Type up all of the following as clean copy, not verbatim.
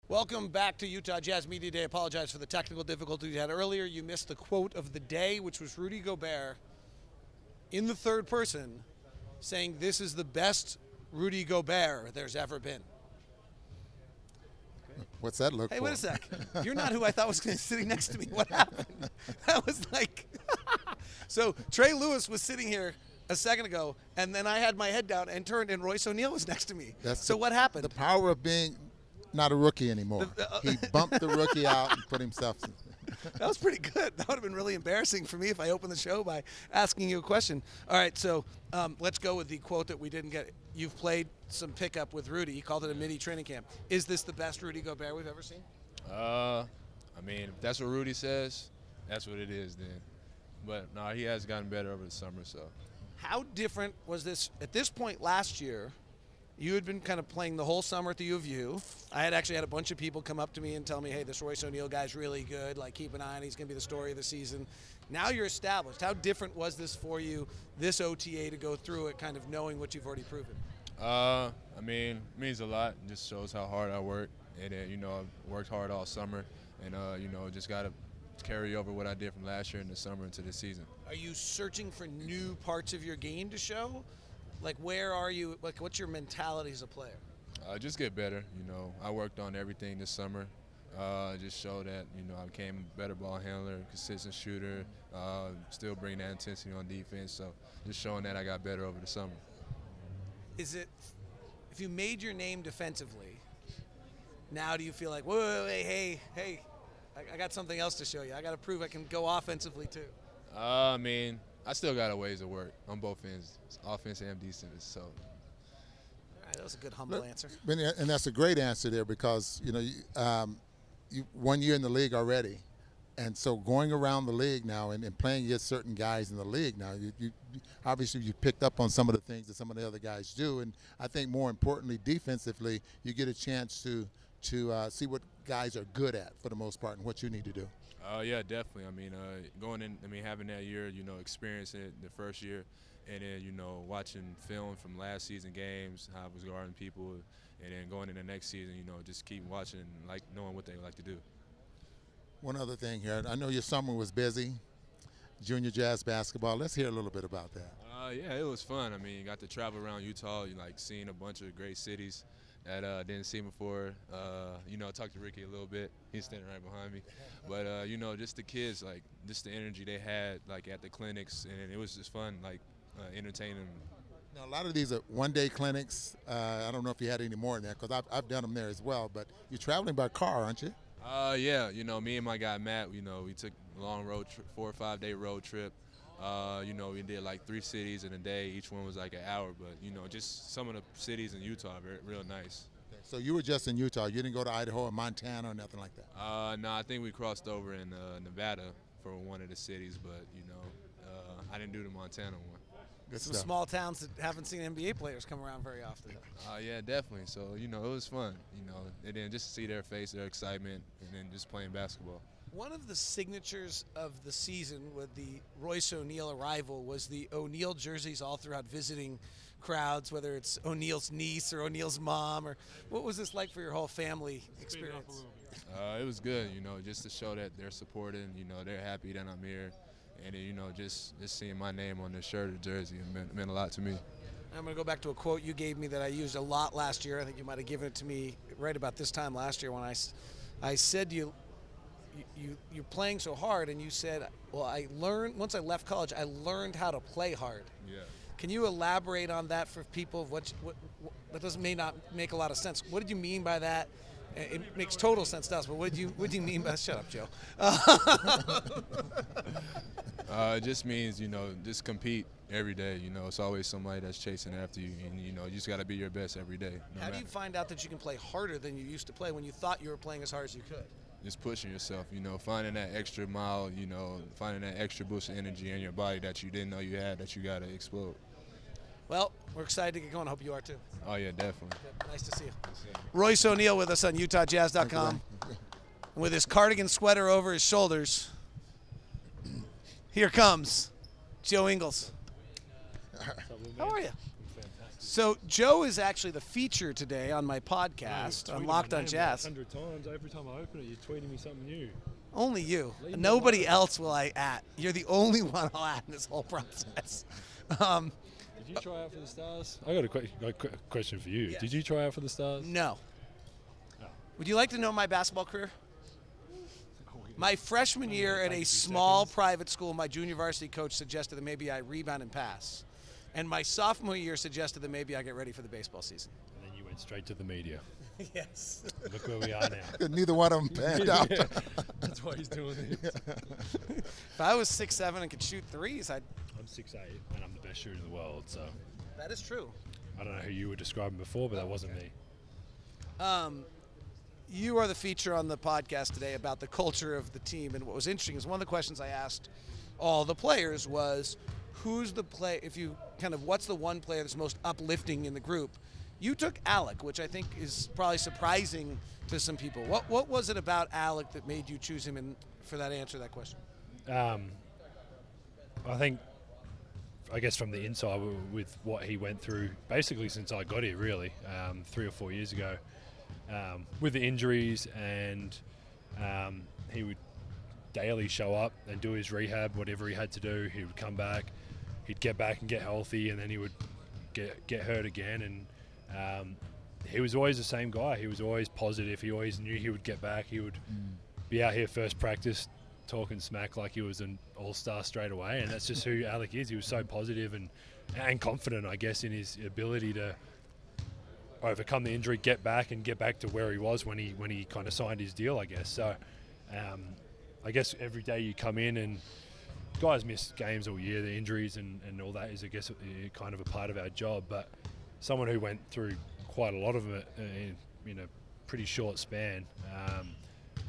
Welcome back to Utah Jazz Media Day. Apologize for the technical difficulties you had earlier. You missed the quote of the day, which was Rudy Gobert in the third person saying this is the best Rudy Gobert there's ever been. What's that look for? Hey, wait a sec. You're not who I thought was sitting next to me. What happened? That was like... So Trey Lewis was sitting here a second ago, and then I had my head down and turned, and Royce O'Neale was next to me. What happened? The power of being not a rookie anymore. He bumped the rookie out and put himself. That was pretty good. That would have been really embarrassing for me if I opened the show by asking you a question. All right, so let's go with the quote that we didn't get. You've played some pickup with Rudy. You called it a mini training camp. Is this the best Rudy Gobert we've ever seen? I mean, if that's what Rudy says, that's what it is then. But, no, he has gotten better over the summer, so. How different was this? At this point last year, you had been kind of playing the whole summer at the U of U. I had actually had a bunch of people come up to me and tell me, hey, this Royce O'Neale guy's really good. Like, keep an eye on him. He's going to be the story of the season. Now you're established. How different was this for you, this OTA, to go through it, kind of knowing what you've already proven? I mean, it means a lot. It just shows how hard I work. And then, you know, I worked hard all summer. And, you know, just got to carry over what I did from last year in the summer into this season. Are you searching for new parts of your game to show? Like, where are you? Like, what's your mentality as a player? Just get better. You know, I worked on everything this summer. Just show that, you know, I became a better ball handler, consistent shooter, still bring that intensity on defense. So just showing that I got better over the summer. Is it, if you made your name defensively, now do you feel like, whoa, hey, I got something else to show you. I got to prove I can go offensively too. I mean, I still got a ways to work on both ends, offense and defense. So. All right, that was a good, humble answer. And that's a great answer there because, you know, you 1 year in the league already. And so going around the league now and playing against certain guys in the league now, you obviously you picked up on some of the things that some of the other guys do. And I think more importantly, defensively, you get a chance to see what guys are good at for the most part and what you need to do. Yeah, definitely. I mean, having that year, you know, experiencing it the first year, and then, you know, watching film from last season games, how I was guarding people, and then going into the next season, you know, just keep watching and like knowing what they like to do. One other thing here. I know your summer was busy, junior Jazz basketball. Let's hear a little bit about that. Yeah, it was fun. I mean, you got to travel around Utah, like seeing a bunch of great cities that didn't see before. You know, talked to Ricky a little bit. He's standing right behind me. But, you know, just the kids, like, just the energy they had, like, at the clinics. And it was just fun, like, entertaining them. Now, a lot of these are one-day clinics. I don't know if you had any more in there because I've done them there as well. But you're traveling by car, aren't you? Yeah. You know, me and my guy Matt, you know, we took a long road trip, 4 or 5 day road trip. You know, we did like 3 cities in a day. Each one was like an hour. But, you know, just some of the cities in Utah are real nice. So you were just in Utah. You didn't go to Idaho or Montana or nothing like that? No, I think we crossed over in Nevada for one of the cities. But, you know, I didn't do the Montana one. Good Some stuff. small towns that haven't seen NBA players come around very often. Yeah, definitely. So, you know, it was fun, you know, and then just to see their face, their excitement, and then just playing basketball. One of the signatures of the season with the Royce O'Neale arrival was the O'Neale jerseys all throughout visiting crowds, whether it's O'Neale's niece or O'Neale's mom. Or what was this like for your whole family experience? It was good, you know, just to show that they're supporting, you know, they're happy that I'm here. And, you know, just seeing my name on the shirt or jersey meant a lot to me. I'm going to go back to a quote you gave me that I used a lot last year. I think you might have given it to me right about this time last year when I said you're playing so hard, and you said, well, I learned, once I left college, I learned how to play hard. Yeah. Can you elaborate on that for people? What that may not make a lot of sense. What did you mean by that? It makes total sense to us, but what do you mean by, shut up, Joe. It just means, you know, just compete every day. You know, it's always somebody that's chasing after you, and, you know, you just got to be your best every day. How do you find out that you can play harder than you used to play when you thought you were playing as hard as you could? Just pushing yourself, you know, finding that extra mile, you know, finding that extra boost of energy in your body that you didn't know you had, that you got to explode. Well, we're excited to get going. I hope you are too. Oh, yeah, definitely. Good. Nice to see you. Royce O'Neale with us on UtahJazz.com. And with his cardigan sweater over his shoulders, here comes Joe Ingles. How are you? So Joe is actually the feature today on my podcast on Locked on Jazz. 100 times. Every time I open it, you're tweeting me something new. Only you. Leave Nobody else will I at. You're the only one I'll at in this whole process. Did you try out for the Stars? I got a question for you. Yes. Did you try out for the Stars? No. Oh. Would you like to know my basketball career? My freshman year at a 30 small seconds. private school, my junior varsity coach suggested that maybe I rebound and pass. And my sophomore year suggested that maybe I get ready for the baseball season. And then you went straight to the media. Yes. Look where we are now. Neither one of them panned out. Yeah, that's why he's doing this. If I was 6'7" and could shoot threes, I'd. I'm 6'8", and I'm the best shooter in the world, so That is true. I don't know who you were describing before, but that wasn't me. You are the feature on the podcast today about the culture of the team. And what was interesting is one of the questions I asked all the players was, who's the what's the one player that's most uplifting in the group? You took Alec, which I think is probably surprising to some people. What was it about Alec that made you choose him for that answer to that question? I guess from the inside with what he went through, basically since I got here, really, 3 or 4 years ago, with the injuries, and he would daily show up and do his rehab, whatever he had to do. He would come back, he'd get back and get healthy, and then he would get hurt again. And he was always the same guy. He was always positive. He always knew he would get back. He would be out here first practice talking smack like he was an all-star straight away, and that's just who Alec is. He was so positive and confident, I guess, in his ability to overcome the injury, get back to where he was when he kind of signed his deal, I guess. So I guess every day you come in, and guys miss games all year, the injuries and all that is, I guess, kind of a part of our job, but someone who went through quite a lot of it in a pretty short span,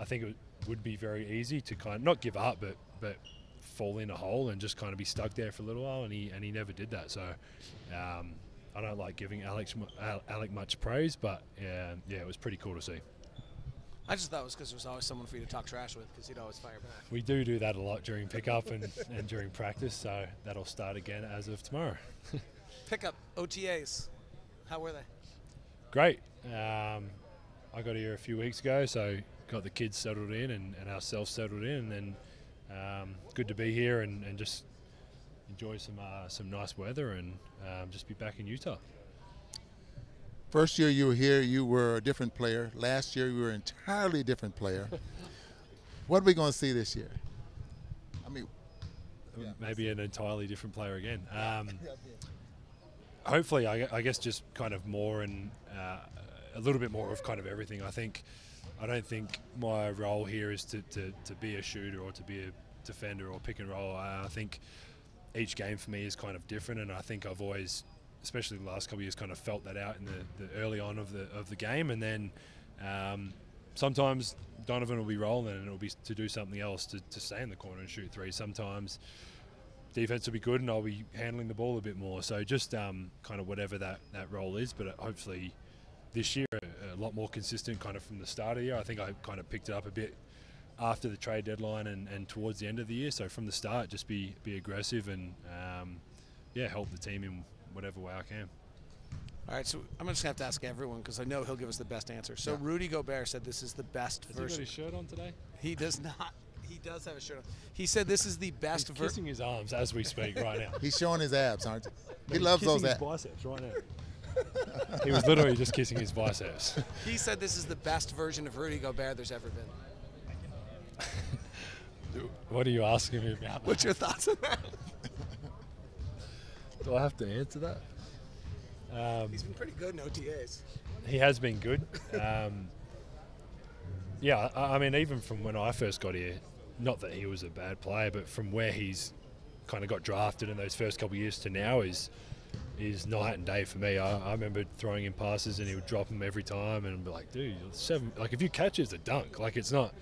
I think it would be very easy to kind of not give up, but fall in a hole and just kind of be stuck there for a little while, and he never did that. So I don't like giving Alec much praise, but yeah, it was pretty cool to see. I just thought it was because there was always someone for you to talk trash with, because he'd always fire back. We do that a lot during pickup and during practice, so that'll start again as of tomorrow. Pickup, OTAs, how were they? Great. I got here a few weeks ago, so got the kids settled in and ourselves settled in, and then good to be here and just enjoy some nice weather and just be back in Utah. First year you were here, you were a different player. Last year you were an entirely different player. What are we going to see this year? I mean, maybe an entirely different player again. Hopefully, I guess just kind of more and a little bit more of kind of everything. I don't think my role here is to be a shooter or to be a defender or pick and roll. I think each game for me is kind of different, and I think I've always, especially the last couple of years, kind of felt that out in the early on of the game, and then sometimes Donovan will be rolling and it'll be to do something else, to stay in the corner and shoot three. Sometimes defense will be good and I'll be handling the ball a bit more. So just kind of whatever that role is, but hopefully this year a lot more consistent kind of from the start of the year. I think I kind of picked it up a bit after the trade deadline and towards the end of the year. So from the start, just be aggressive and help the team in whatever way I can. All right, so I'm just going to have to ask everyone because I know he'll give us the best answer. So Rudy Gobert said this is the best version. Has he got his shirt on today? He does not. He does have a shirt on. He said this is the best version. He's kissing his arms as we speak right now. he's showing his abs, aren't you? He loves those abs. He's kissing his biceps right now. He was literally just kissing his biceps. He said this is the best version of Rudy Gobert there's ever been. What are you asking me about? What's your thoughts on that? Do I have to answer that? He's been pretty good in OTAs. He has been good. I mean, even from when I first got here, not that he was a bad player, but from where he's kind of got drafted in those first couple of years to now is night and day for me. I remember throwing him passes and he would drop them every time, and I'd be like, dude, if you catch it, it's a dunk. Like, it's not.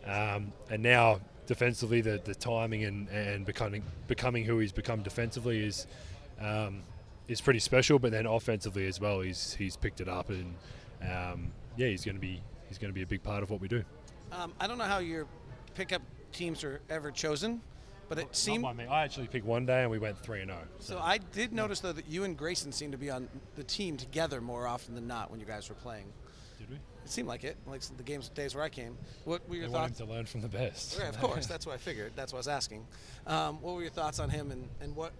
And now defensively, the timing and becoming who he's become defensively is pretty special. But then offensively as well, he's picked it up, and he's going to be a big part of what we do. I don't know how your pickup teams are ever chosen, But it seemed. Not by me. I actually picked one day and we went 3-0. So I did notice though that you and Grayson seemed to be on the team together more often than not when you guys were playing. Did we? It seemed like it, like the days where I came. What were your They want thoughts? him to learn from the best. Yeah, of course. That's what I figured. That's what I was asking. What were your thoughts on him and what,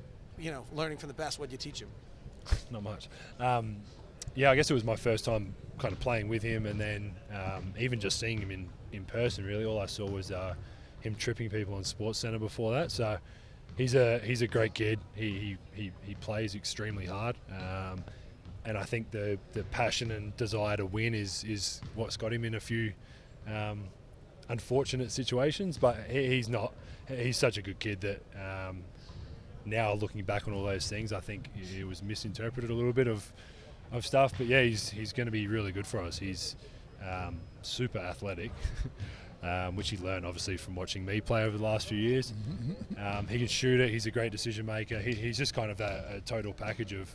learning from the best? What did you teach him? Not much. Yeah, I guess it was my first time kind of playing with him, and then even just seeing him in person. Really, all I saw was him tripping people on Sports Center before that. So he's a great kid. He plays extremely hard, and I think the passion and desire to win is what's got him in a few unfortunate situations. But he's not. He's such a good kid that. Now looking back on all those things, I think it was misinterpreted a little bit of stuff. But yeah, he's going to be really good for us. He's super athletic, which he learned obviously from watching me play over the last few years. He can shoot it. He's a great decision maker. He's just kind of a total package of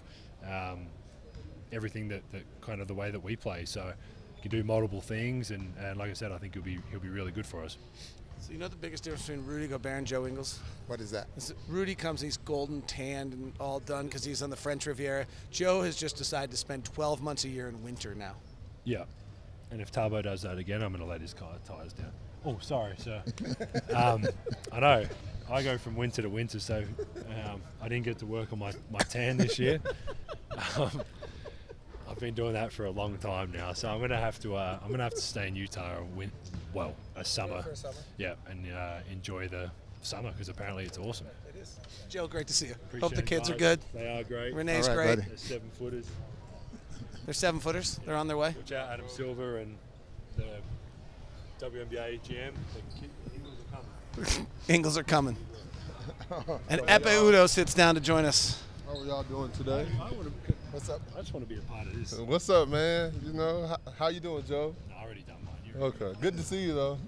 everything that kind of the way that we play. So he can do multiple things, and like I said, I think he'll be really good for us. So you know the biggest difference between Rudy Gobert and Joe Ingles? What is that? Rudy comes, he's golden tanned and all done because he's on the French Riviera. Joe has just decided to spend 12 months a year in winter now. Yeah, and if Thabo does that again, I'm going to let his tires down. Oh, sorry, sir. I know. I go from winter to winter, so I didn't get to work on my tan this year. I've been doing that for a long time now, so I'm gonna have to stay in Utah a summer. Yeah, and enjoy the summer because apparently it's awesome. It is. Joe, great to see you. Appreciate Hope the kids it, are good. They are great. Renee's All great. right, buddy. They're 7-footers. They're 7-footers. They're on their way. Watch out, Adam Silver and the WNBA GM. Ingles are coming. And Ekpe Udoh sits down to join us. How are y'all doing today? What's up? I just want to be a part of this. What's up, man? How you doing, Joe? I already done mine. Okay, good to see you, though.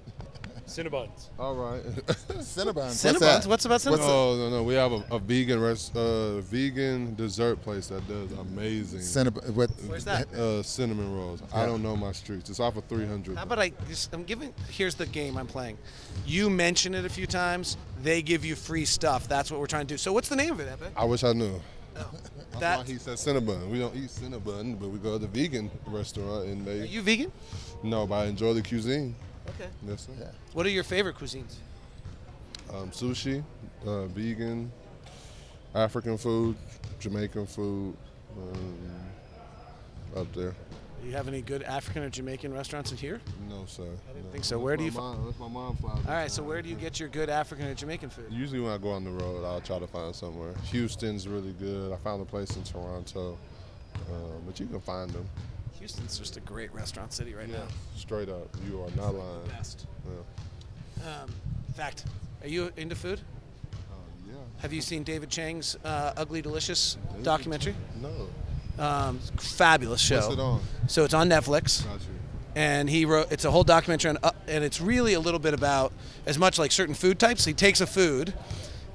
Cinnabons. All right. Cinnabons. Cinnabons? What's about Cinnabons? No. We have a vegan dessert place that does amazing Where's that? cinnamon rolls. I don't know my streets. It's off of 300. How about here's the game I'm playing. You mention it a few times, they give you free stuff. That's what we're trying to do. So what's the name of it, Ekpe? I wish I knew. Oh. That's why he said Cinnabon. We don't eat Cinnabon, but we go to the vegan restaurant and Are you vegan? No, but I enjoy the cuisine. Okay. Yes, sir. Yeah. What are your favorite cuisines? Sushi, vegan, African food, Jamaican food, up there. Do you have any good African or Jamaican restaurants in here? No, sir. I didn't think so. Where do you? That's my mom flies. All right. So where do you get your good African or Jamaican food? Usually when I go on the road, I'll try to find somewhere. Houston's really good. I found a place in Toronto, but you can find them. Houston's just a great restaurant city right now. Straight up, you are not lying. Best. Yeah. In fact, are you into food? Yeah. Have you seen David Chang's Ugly Delicious documentary? No. Fabulous show. What's it on? So it's on Netflix. Got you. And it's a whole documentary on, and it's really a little bit about, as much like certain food types. He takes a food.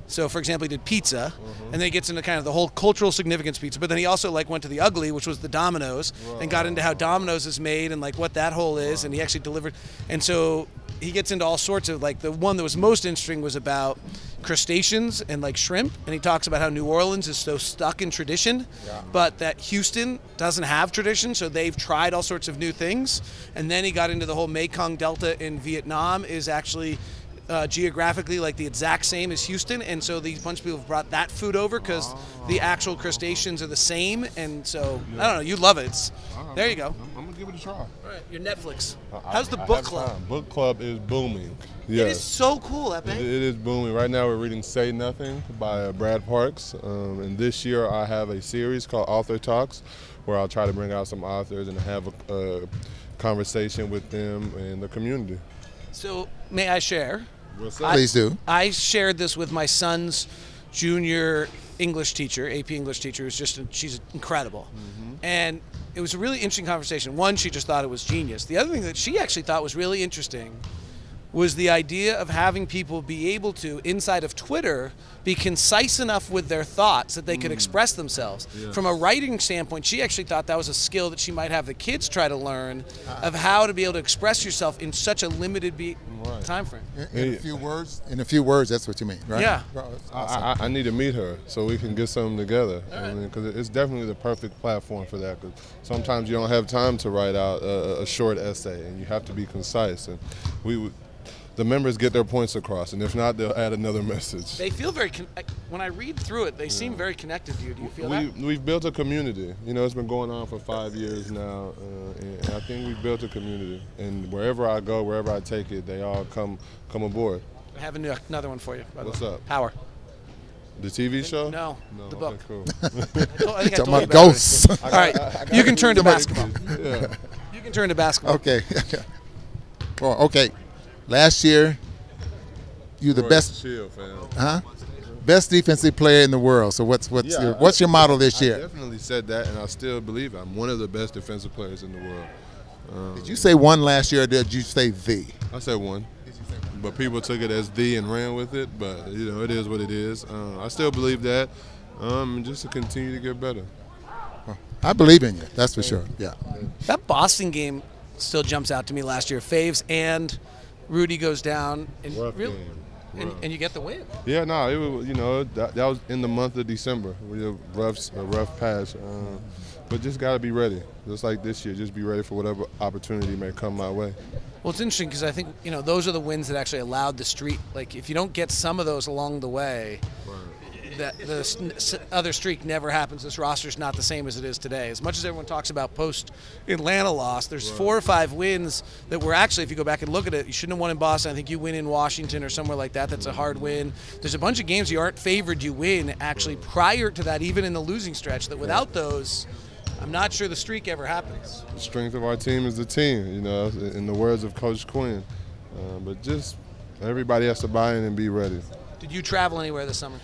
So, for example, he did pizza, and then he gets into kind of the whole cultural significance of pizza. But then he also went to the ugly, which was the Domino's, and got into how Domino's is made and what that whole is. And he actually delivered. And so he gets into all sorts of the one that was most interesting was about crustaceans and shrimp. And he talks about how New Orleans is so stuck in tradition, but that Houston doesn't have tradition. So they've tried all sorts of new things. And then he got into the whole Mekong Delta in Vietnam is actually geographically the exact same as Houston, and so these bunch of people have brought that food over because the actual crustaceans are the same, and so I don't know, you love it. There you go. I'm gonna give it a try. All right, your Netflix. How's the book club? Book club is booming. Yes. It is so cool, Ekpe. It is booming. Right now we're reading Say Nothing by Brad Parks, and this year I have a series called Author Talks, where I'll try to bring out some authors and have a conversation with them and the community. So may I share? Please do. I shared this with my son's junior English teacher, AP English teacher, who's she's incredible. And it was a really interesting conversation. One, she just thought it was genius. The other thing that she actually thought was really interesting was the idea of having people be able to, inside of Twitter, be concise enough with their thoughts that they could express themselves. Yeah. From a writing standpoint, she actually thought that was a skill that she might have the kids try to learn of how to be able to express yourself in such a limited time frame. In a few words, that's what you mean, right? Yeah. I need to meet her so we can get something together. I mean, because it's definitely the perfect platform for that. Because sometimes you don't have time to write out a short essay, and you have to be concise. And the members get their points across, and if not, they'll add another message. They feel very, when I read through it, they seem very connected to you. Do you feel that? We've built a community. You know, it's been going on for 5 years now, and I think we've built a community. And wherever I go, wherever I take it, they all come aboard. I have another one for you. What's up? Power. The TV show? No, the book. Okay, cool. I think I told you about ghosts. it. All right, you can turn to basketball. Yeah. You can turn to basketball. Okay. Well, okay. Last year, you the best, Chill, fam. best defensive player in the world. So what's your model this year? I definitely said that, and I still believe it. I'm one of the best defensive players in the world. Did you say one last year, or did you say the? I said one. But people took it as the and ran with it. But, you know, it is what it is. I still believe that. Just to continue to get better. I believe in you. That's for sure. Yeah. That Boston game still jumps out to me last year. Faves and Rudy goes down. And Rough really, game. and you get the win. Yeah, no, it was, you know, that was in the month of December. We had a rough patch. But just got to be ready. Just like this year, just be ready for whatever opportunity may come my way. Well, it's interesting because I think, you know, those are the wins that actually allowed the streak. Like, if you don't get some of those along the way, the other streak never happens. This roster's not the same as it is today. As much as everyone talks about post-Atlanta loss, there's 4 or 5 wins that were actually, if you go back and look at it, you shouldn't have won in Boston. I think you win in Washington or somewhere like that. That's a hard win. There's a bunch of games you aren't favored you win actually prior to that, even in the losing stretch, that without those, I'm not sure the streak ever happens. The strength of our team is the team, you know, in the words of Coach Quinn. But just everybody has to buy in and be ready. Did you travel anywhere this summer?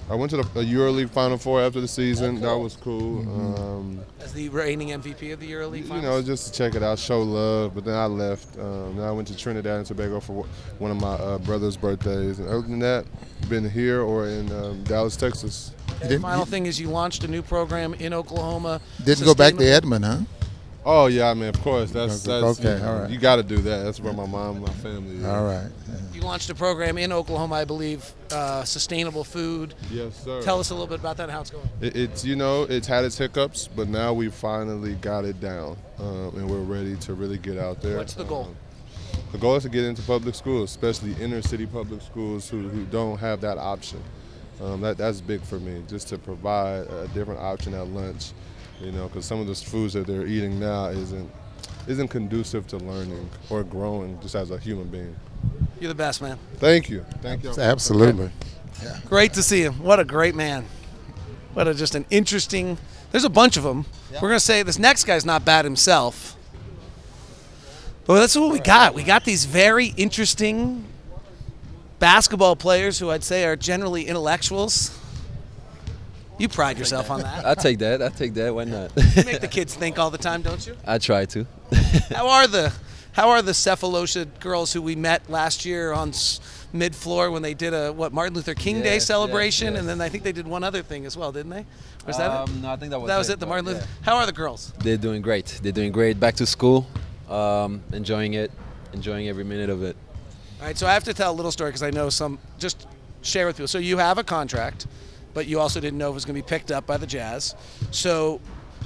I went to the EuroLeague Final Four after the season. That was cool. As the reigning MVP of the EuroLeague Finals? You know, just to check it out, show love. But then I left. Then I went to Trinidad and Tobago for one of my brother's birthdays. And other than that, been here or in Dallas, Texas. The final thing is you launched a new program in Oklahoma. Didn't go back to Edmond, huh? Oh, yeah, I mean, of course. That's okay, you know, all right. You got to do that. That's where my mom and my family is. All right. You launched a program in Oklahoma, I believe, sustainable food. Yes, sir. Tell us a little bit about that and how it's going. It's, you know, it's had its hiccups, but now we finally got it down, and we're ready to really get out there. What's the goal? The goal is to get into public schools, especially inner city public schools who don't have that option. That's big for me, just to provide a different option at lunch, you know, because some of the foods that they're eating now isn't conducive to learning or growing just as a human being. You're the best, man. Thank you. Thank you. Absolutely. Yeah. Great to see him. What a great man. What just an interesting. There's a bunch of them. Yeah. We're going to say this next guy's not bad himself. But that's what we got. We got these very interesting basketball players who I'd say are generally intellectuals. You pride yourself on that. I take that. Why not? You make the kids think all the time, don't you? I try to. How are the Sefolosha girls who we met last year on mid-floor when they did a Martin Luther King Day celebration, yes. And then I think they did one other thing as well, didn't they? Was that it? No, I think that was it. The Martin Luther. How are the girls? They're doing great. Back to school, enjoying it, enjoying every minute of it. All right, so I have to tell a little story because I know some. Just share with people. So you have a contract, but you also didn't know it was going to be picked up by the Jazz. So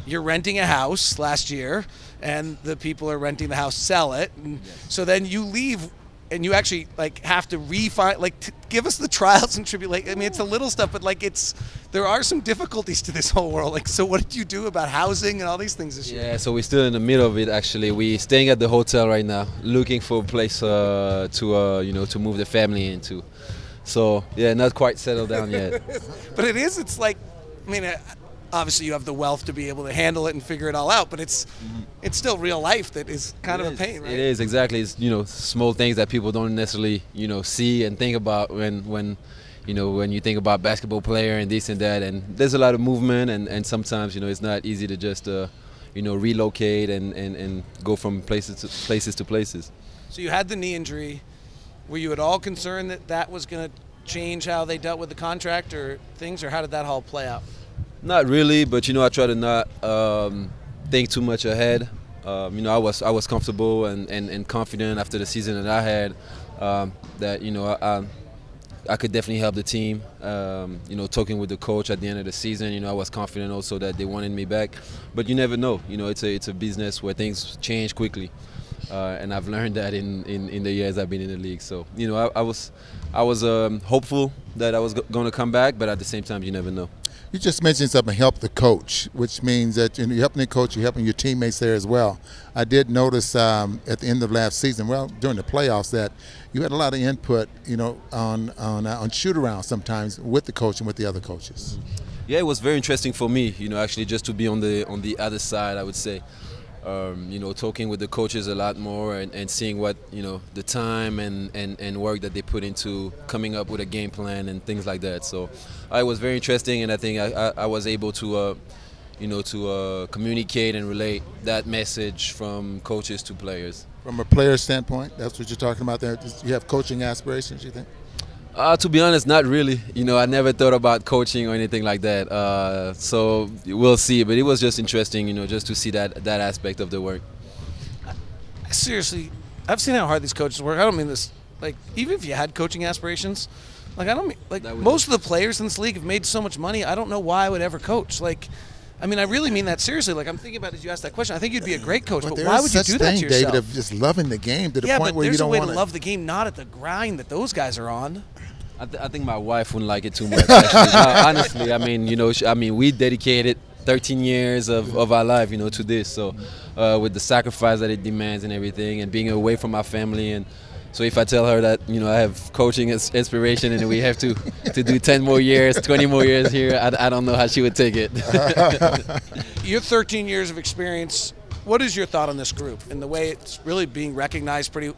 you're renting a house last year, and the people are renting the house sell it. And so then you leave, and you actually have to give us the trials and tribulations. I mean, it's the little stuff, but there are some difficulties to this whole world. So what did you do about housing and all these things this year? Yeah, so we're still in the middle of it. Actually, we're staying at the hotel right now, looking for a place to move the family into. So yeah, not quite settled down yet. But it is. It's obviously you have the wealth to be able to handle it and figure it all out, but it's still real life that is kind of a pain, right? It is, exactly. It's small things that people don't necessarily see and think about when you think about basketball player and this and that, and there's a lot of movement and sometimes it's not easy to just relocate and go from places to places. So you had the knee injury. Were you at all concerned that that was going to change how they dealt with the contract or things, or how did that all play out? Not really, but I try to not think too much ahead. I was comfortable and confident after the season that I had that I could definitely help the team. Talking with the coach at the end of the season, I was confident also that they wanted me back. But you never know. It's a business where things change quickly, and I've learned that in the years I've been in the league. So I was hopeful that I was going to come back, but at the same time, you never know. You just mentioned something, help the coach, which means that you're helping the coach, you're helping your teammates there as well. I did notice at the end of last season, during the playoffs, that you had a lot of input, on shoot-around sometimes with the coach and with the other coaches. Yeah, it was very interesting for me, actually just to be on the other side, I would say. Talking with the coaches a lot more and seeing what, the time and work that they put into coming up with a game plan and things like that. So it was very interesting, and I think I was able to, communicate and relate that message from coaches to players. From a player standpoint, that's what you're talking about there? You have coaching aspirations, you think? To be honest, not really. I never thought about coaching or anything like that. So we'll see. But it was just interesting, just to see that aspect of the work. Seriously, I've seen how hard these coaches work. I don't mean this, even if you had coaching aspirations, I don't mean, most of the players in this league have made so much money, I don't know why I would ever coach. I really mean that seriously. I'm thinking about it as you asked that question. I think you'd be a great coach, but why would you do that to yourself? David, of just loving the game to the point where you don't want there's a way to love the game, not at the grind that those guys are on. I think my wife wouldn't like it too much, actually. No, honestly, we dedicated 13 years of our life, to this. So with the sacrifice that it demands and everything, and being away from our family, and so if I tell her that I have coaching inspiration and we have to do 10 more years, 20 more years here, I don't know how she would take it. Your 13 years of experience, what is your thought on this group and the way it's really being recognized pretty?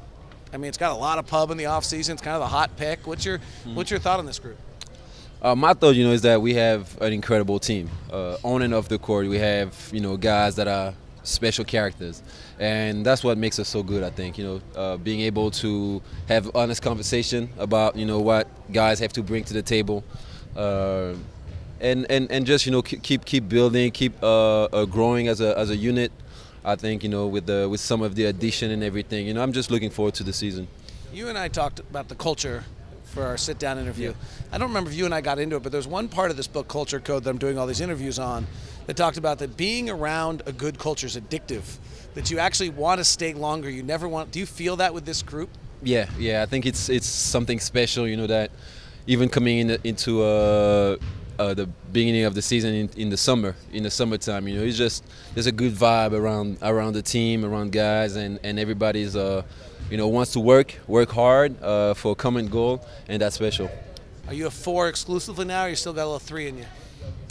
It's got a lot of pub in the off season. It's kind of the hot pick. What's your thought on this group? My thought, is that we have an incredible team. On and off the court, we have, guys that are special characters. And that's what makes us so good, I think, being able to have honest conversation about, what guys have to bring to the table. And just, keep building, keep growing as a unit. I think, with some of the addition and everything, I'm just looking forward to the season. You and I talked about the culture for our sit-down interview. Yeah. I don't remember if you and I got into it, but there's one part of this book, Culture Code, that I'm doing all these interviews on, that talked about that being around a good culture is addictive, that you actually want to stay longer. You never want. Do you feel that with this group? Yeah. I think it's something special, that even coming into the beginning of the season in the summertime, it's just there's a good vibe around the team, around guys, and everybody's wants to work hard for a common goal, and that's special. Are you a 4 exclusively now, or you still got a little 3 in you?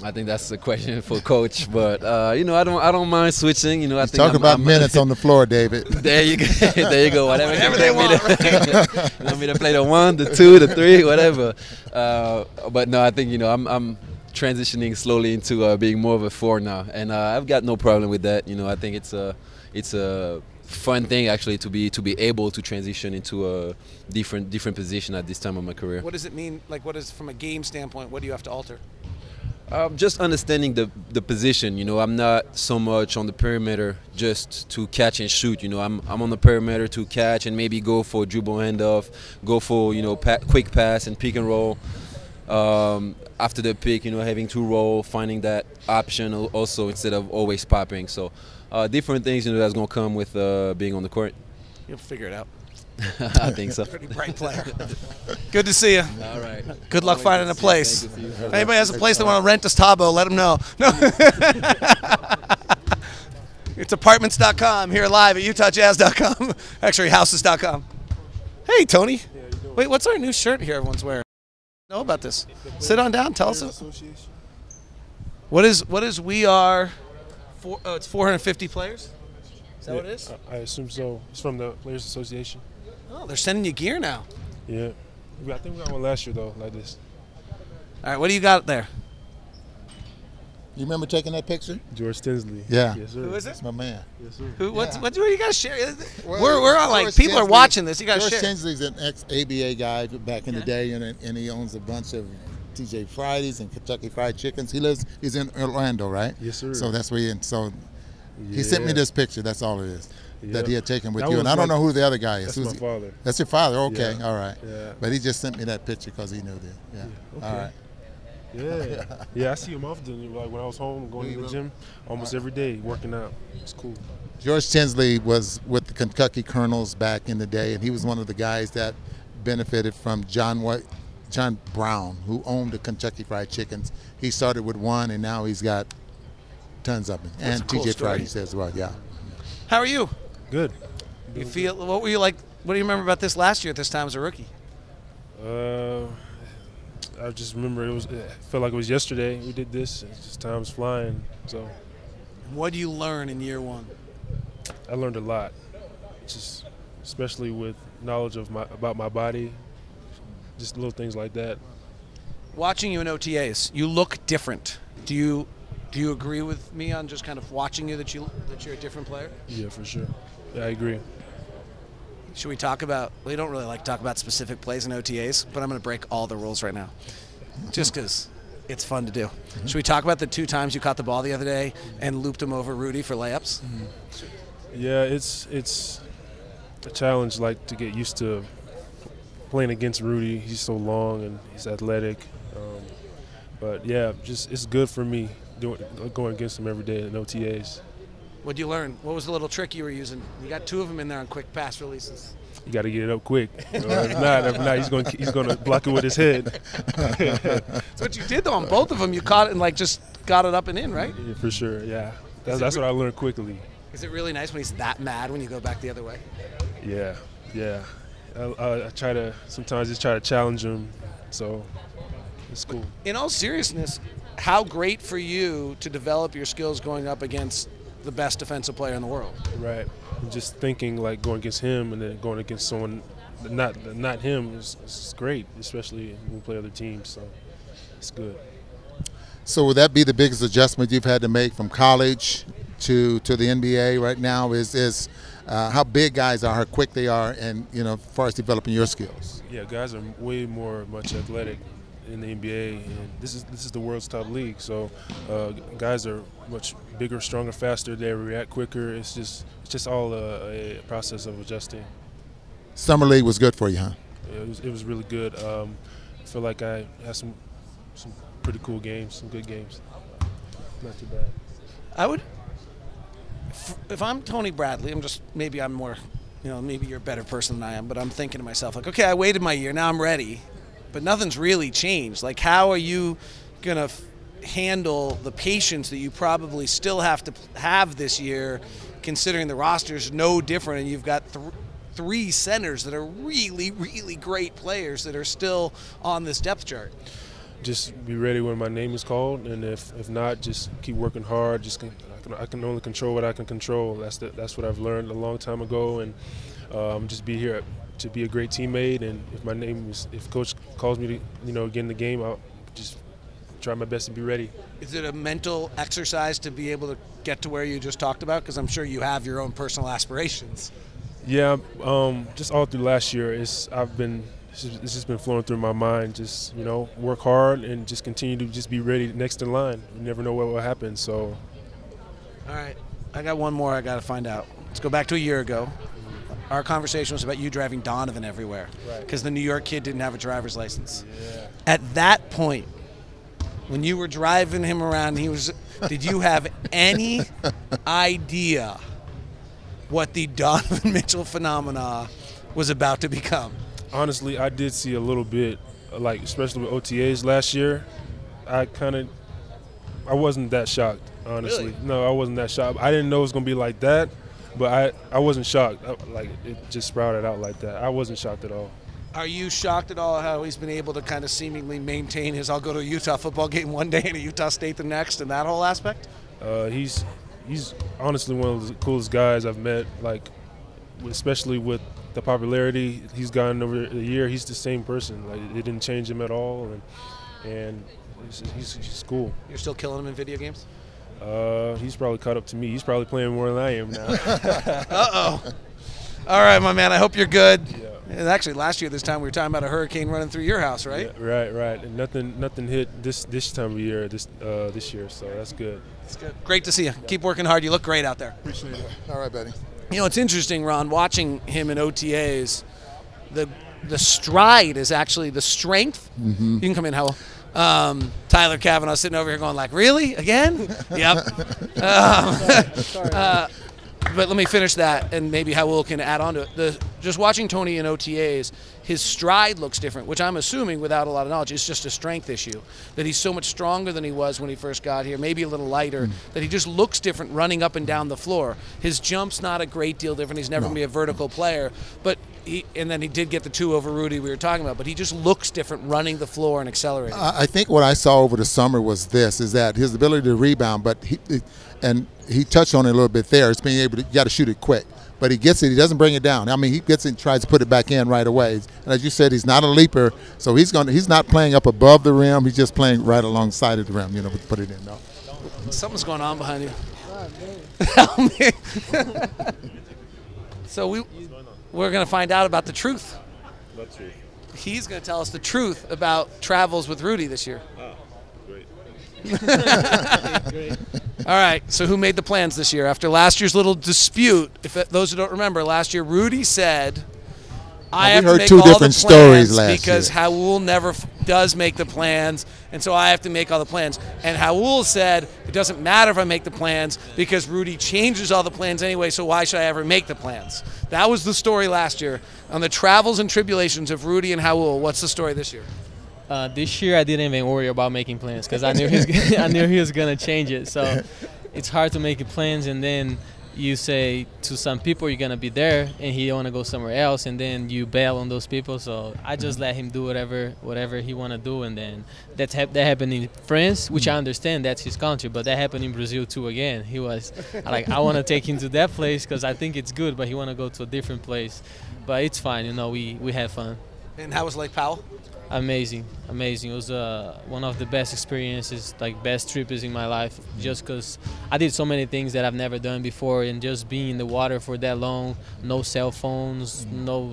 I think that's a question for coach, but I don't mind switching. I think talk about minutes on the floor, David. There you go. There you go. Whatever they want. Right? You want me to play the 1, the 2, the 3, whatever. But no, I think I'm transitioning slowly into being more of a 4 now, and I've got no problem with that. I think it's a fun thing actually to be able to transition into a different position at this time of my career. What does it mean? What is, from a game standpoint, what do you have to alter? Just understanding the position. I'm not so much on the perimeter just to catch and shoot. I'm on the perimeter to catch and maybe go for a dribble handoff, go for quick pass and pick and roll. After the pick, having to roll, finding that option also instead of always popping. So different things that's gonna come with being on the court. You'll figure it out. I think so. Pretty bright player. Good to see you. All right. Good luck finding a place. If anybody has a place they want to rent us Thabo, let them know. No. It's apartments.com here live at utahjazz.com. Actually, houses.com. Hey, Tony. Wait, what's our new shirt here everyone's wearing? Know about this? Sit on down. Tell us. What is we are? It's 450 players. Is that what it is? I assume so. It's from the Players Association. Oh, they're sending you gear now. Yeah. I think we got one last year, though, like this. All right, what do you got there? You remember taking that picture? George Tinsley. Yeah. Yes, sir. Who is it? That's my man. Yes, sir. Who? What Yeah. you got to share? Well, we're on like George people are Tinsley- watching this. You got to George share. Tinsley's an ex-ABA guy back in the day, and he owns a bunch of TJ Fridays and Kentucky Fried Chickens. He's in Orlando, right? Yes, sir. So that's where he sent me this picture. That's all it is. Yeah. That he had taken with That you. And was I don't like- know who the other guy is. That's Who's my father. That's your father. Okay, Yeah. all right. Yeah. But he just sent me that picture because he knew that. Yeah. Okay. All right. Yeah. Yeah, I see him often. Like when I was home, going to the gym almost every day, working out. It's cool. George Tinsley was with the Kentucky Colonels back in the day, and he was one of the guys that benefited from John Brown, who owned the Kentucky Fried Chickens. He started with one, and now he's got tons of them. That's And a cool TJ story. Fridays as well, yeah. How are you? Good. You feel? What were you like? What do you remember about this last year at this time as a rookie? I just remember it felt like it was yesterday we did this. It's just time's flying. So What do you learn in year one? I learned a lot, just especially with knowledge of about my body, just little things like that. Watching you in OTAs, you look different. Do you agree with me on just kind of watching you that you're a different player? Yeah, for sure. Yeah, I agree. Should we talk about? We don't really like to talk about specific plays in OTAs, but I'm going to break all the rules right now, just because it's fun to do. Should we talk about the 2 times you caught the ball the other day and looped him over Rudy for layups? Yeah, it's a challenge, like to get used to playing against Rudy. He's so long and he's athletic. But yeah, just it's good for me going against him every day in OTAs. What'd you learn? What was the little trick you were using? You got 2 of them in there on quick pass releases. You got to get it up quick. If not, he's going to block it with his head. That's what you did though on both of them. You caught it and like just got it up and in, right? Yeah, for sure. Yeah, that's what I learned quickly. Is it really nice when he's that mad when you go back the other way? Yeah. I try to sometimes just try to challenge him, so it's cool. In all seriousness, how great for you to develop your skills going up against the best defensive player in the world. Right. And just thinking like going against him and then going against someone not him is great, especially when we play other teams. So it's good. So would that be the biggest adjustment you've had to make from college to the NBA right now? Is how big guys are, how quick they are, and as far as developing your skills? Yeah, guys are much athletic in the NBA, and this is the world's top league. So guys are much bigger, stronger, faster. They react quicker. It's just all a process of adjusting. Summer league was good for you, huh? It was really good. I feel like I had some pretty cool games, some good games. Not too bad. I would, if I'm Tony Bradley, maybe I'm more, maybe you're a better person than I am, but I'm thinking to myself, like, okay, I waited my year, now I'm ready, but nothing's really changed. Like, how are you going to handle the patience that you probably still have to have this year, considering the roster's no different and you've got 3 centers that are really, really great players that are still on this depth chart? Just be ready when my name is called, and if not, just keep working hard. I can only control what I can control. That's what I've learned a long time ago, and just be here to be a great teammate. And if coach calls me to get in the game, I'll just try my best to be ready. Is it a mental exercise to be able to get to where you just talked about? Because I'm sure you have your own personal aspirations. Yeah, just all through last year, it's just been flowing through my mind. Just work hard and just continue to just be ready next in line. You never know what will happen. So, all right, I got one more I got to find out. Let's go back to a year ago. Our conversation was about you driving Donovan everywhere because the New York kid didn't have a driver's license. Yeah. At that point, when you were driving him around, did you have any idea what the Donovan Mitchell phenomena was about to become? Honestly, I did see a little bit, like especially with OTAs last year. I wasn't that shocked, honestly. Really? No, I wasn't that shocked. I didn't know it was gonna be like that, but I wasn't shocked. Like it just sprouted out like that. I wasn't shocked at all. Are you shocked at all how he's been able to kind of seemingly maintain his I'll go to a Utah football game one day and a Utah State the next and that whole aspect? He's honestly one of the coolest guys I've met, like especially with the popularity he's gotten over the year. He's the same person. Like it didn't change him at all, and and he's cool. You're still killing him in video games? He's probably caught up to me. He's probably playing more than I am now. Uh-oh. All right, my man. I hope you're good. Yeah. And actually, last year this time we were talking about a hurricane running through your house, right? Yeah, right. And nothing hit this time of year this year, so that's good. That's good. Great to see you. Keep working hard. You look great out there. Appreciate it. All right, buddy. You know, it's interesting, Ron, watching him in OTAs. The stride is actually the strength. Mm-hmm. You can come in, Howell. Tyler Cavanaugh sitting over here going like, really? Again? Yep. But let me finish that, and maybe Howell can add on to it. Just watching Tony in OTAs, his stride looks different, which I'm assuming, without a lot of knowledge, is just a strength issue. That he's so much stronger than he was when he first got here, maybe a little lighter, that he just looks different running up and down the floor. His jump's not a great deal different. He's never going to be a vertical player, but and then he did get the 2 over Rudy we were talking about, but he just looks different running the floor and accelerating. I think what I saw over the summer was is that his ability to rebound, but he touched on it a little bit there. It's being able to, you got to shoot it quick. But he gets it. He doesn't bring it down. I mean, he gets it and tries to put it back in right away. And as you said, he's not a leaper, so he's not playing up above the rim. He's just playing right alongside of the rim. You know, put it in. No. Something's going on behind you. Help me. So we're going to find out about the truth. What truth? He's going to tell us the truth about travels with Rudy this year. Oh, great. Great. All right, so who made the plans this year? After last year's little dispute, if those who don't remember, last year Rudy said, I have to make all the plans because Raul never does make the plans, and so I have to make all the plans. And Raul said, it doesn't matter if I make the plans because Rudy changes all the plans anyway, so why should I ever make the plans? That was the story last year. On the travels and tribulations of Rudy and Raul, what's the story this year? This year I didn't even worry about making plans because I knew he was gonna change it. So it's hard to make plans, and then you say to some people you're gonna be there, and he wanna go somewhere else, and then you bail on those people. So I just let him do whatever he wanna do, and then that happened in France, which I understand that's his country, but that happened in Brazil too. Again, he was like, I wanna take him to that place because I think it's good, but he wanna go to a different place. But it's fine, you know. We had fun. And how was Lake Powell? Amazing. It was one of the best experiences, like best trips in my life, just because I did so many things that I've never done before, and just being in the water for that long, no cell phones, no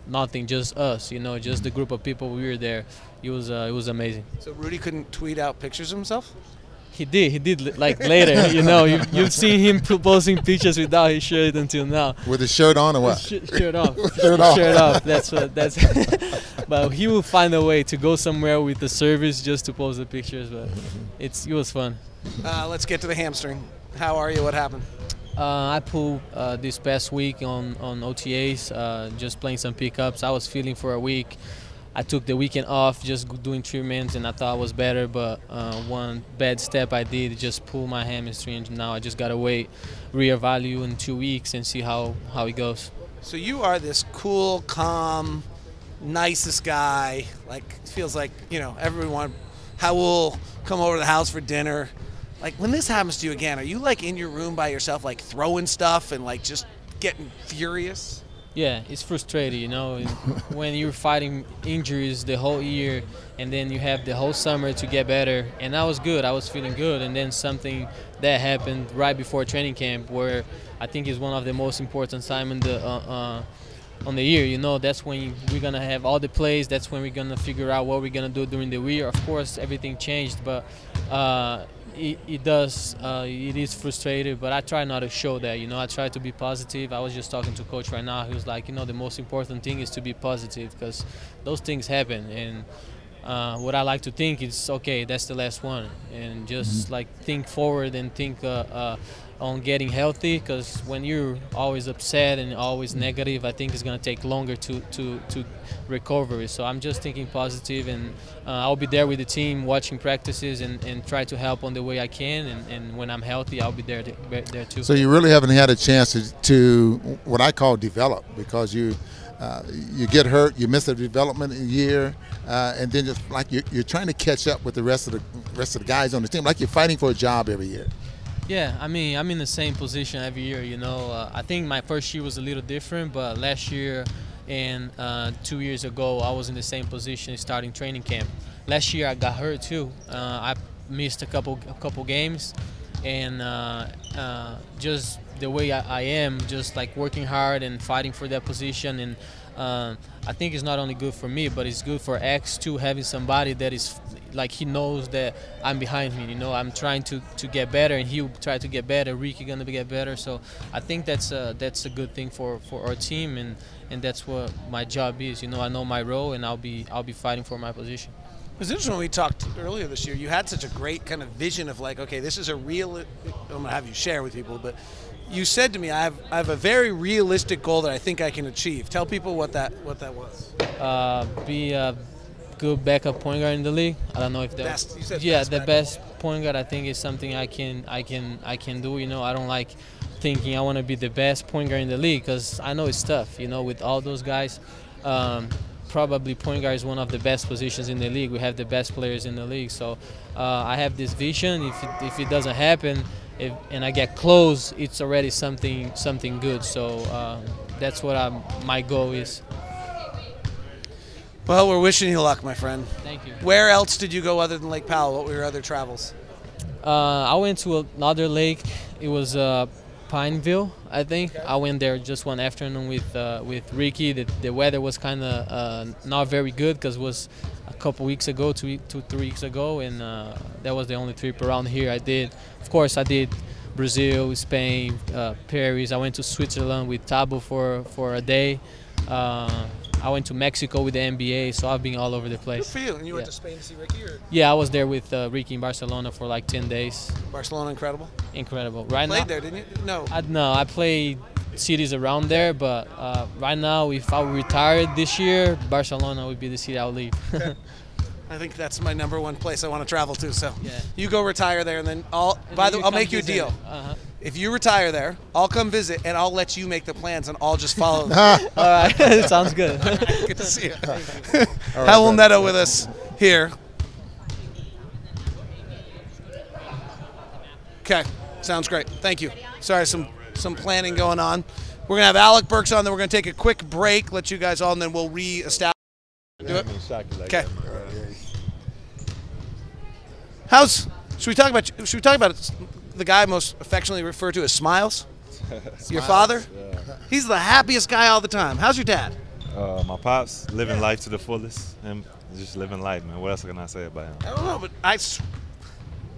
nothing, just us, you know, just the group of people we were there. It was amazing. So Rudy couldn't tweet out pictures of himself? He did like later, you know. You've seen him posting pictures without his shirt until now. With his shirt on or what? Shirt off. Shirt off. That's. But he will find a way to go somewhere with the service just to post the pictures. But it was fun. Let's get to the hamstring. How are you? What happened? I pulled this past week on OTAs, just playing some pickups. I was feeling for a week. I took the weekend off, just doing treatments, and I thought I was better. But one bad step I did, just pull my hamstring. Now I just gotta wait, reevaluate in 2 weeks, and see how it goes. So you are this cool, calm, nicest guy. Like, it feels like, you know, everyone. Raul come over to the house for dinner. Like, when this happens to you again, are you like in your room by yourself, like throwing stuff and like just getting furious? Yeah, it's frustrating, you know, when you're fighting injuries the whole year, and then you have the whole summer to get better. And I was good. I was feeling good. And then something that happened right before training camp, where I think is one of the most important time in on the year. You know, that's when we're going to have all the plays. That's when we're going to figure out what we're going to do during the year. Of course, everything changed, but it is frustrating, but I try not to show that, you know. I try to be positive. I was just talking to coach right now. He was like, you know, the most important thing is to be positive, because those things happen. And what I like to think is, okay, that's the last one, and just like think forward and think on getting healthy, because when you're always upset and always negative, I think it's going to take longer to recover. So I'm just thinking positive, and I'll be there with the team watching practices and try to help on the way I can, and when I'm healthy, I'll be there too. So you really haven't had a chance to what I call develop, because you get hurt, you miss a development year, and then just like you're trying to catch up with the rest of the guys on the team, like you're fighting for a job every year. Yeah, I mean, I'm in the same position every year, you know. I think my first year was a little different, but last year and 2 years ago, I was in the same position starting training camp. last year I got hurt too. I missed a couple games, and just the way I am, just like working hard and fighting for that position, and I think it's not only good for me, but it's good for X too, having somebody that is like, he knows that I'm behind me. You know, I'm trying to get better, and he'll try to get better. Ricky gonna get better. So I think that's a good thing for our team, and that's what my job is. You know, I know my role, and I'll be fighting for my position. It was interesting when we talked earlier this year. You had such a great kind of vision of like, okay, this is a real. I'm gonna have you share with people, but you said to me, I have a very realistic goal that I think I can achieve. Tell people what that was. Be a good backup point guard in the league. I don't know if Best, you said yeah, best the backup. best point guard I think is something I can do. You know, I don't like thinking I want to be the best point guard in the league, because I know it's tough. You know, with all those guys. Probably point guard is one of the best positions in the league. We have the best players in the league. So I have this vision. If it doesn't happen, and I get close, it's already something good. So that's what my goal is. Well, we're wishing you luck, my friend. Thank you. Where else did you go other than Lake Powell? What were your other travels? I went to another lake. It was Pineville, I think. Okay. I went there just one afternoon with Ricky. The weather was kind of not very good, because it was a couple weeks ago, 3 weeks ago, and that was the only trip around here I did. Of course, I did Brazil, Spain, Paris. I went to Switzerland with Thabo for a day. I went to Mexico with the NBA, so I've been all over the place. Good for you. And you went to Spain to see Ricky? Or? Yeah, I was there with Ricky in Barcelona for like 10 days. Barcelona, incredible? Incredible. Right you played now, there, didn't you? No. I played cities around there, but right now, if I retired this year, Barcelona would be the city I'll leave. Okay. I think that's my #1 place I want to travel to. So yeah. You go retire there, and then I'll make you a deal. If you retire there, I'll come visit, and I'll let you make the plans, and I'll just follow them. All right, sounds good. Good to see you. Raul Neto with us here. Okay, sounds great. Thank you. Sorry, some planning going on. We're gonna have Alec Burks on, then we're gonna take a quick break, let you guys on, then we'll reestablish. Do it. Okay. Should we talk about the guy most affectionately referred to as Smiles? Your father? Yeah. He's the happiest guy all the time. How's your dad? My pops, living life to the fullest, and just living life, man. What else can I say about him? I don't know, but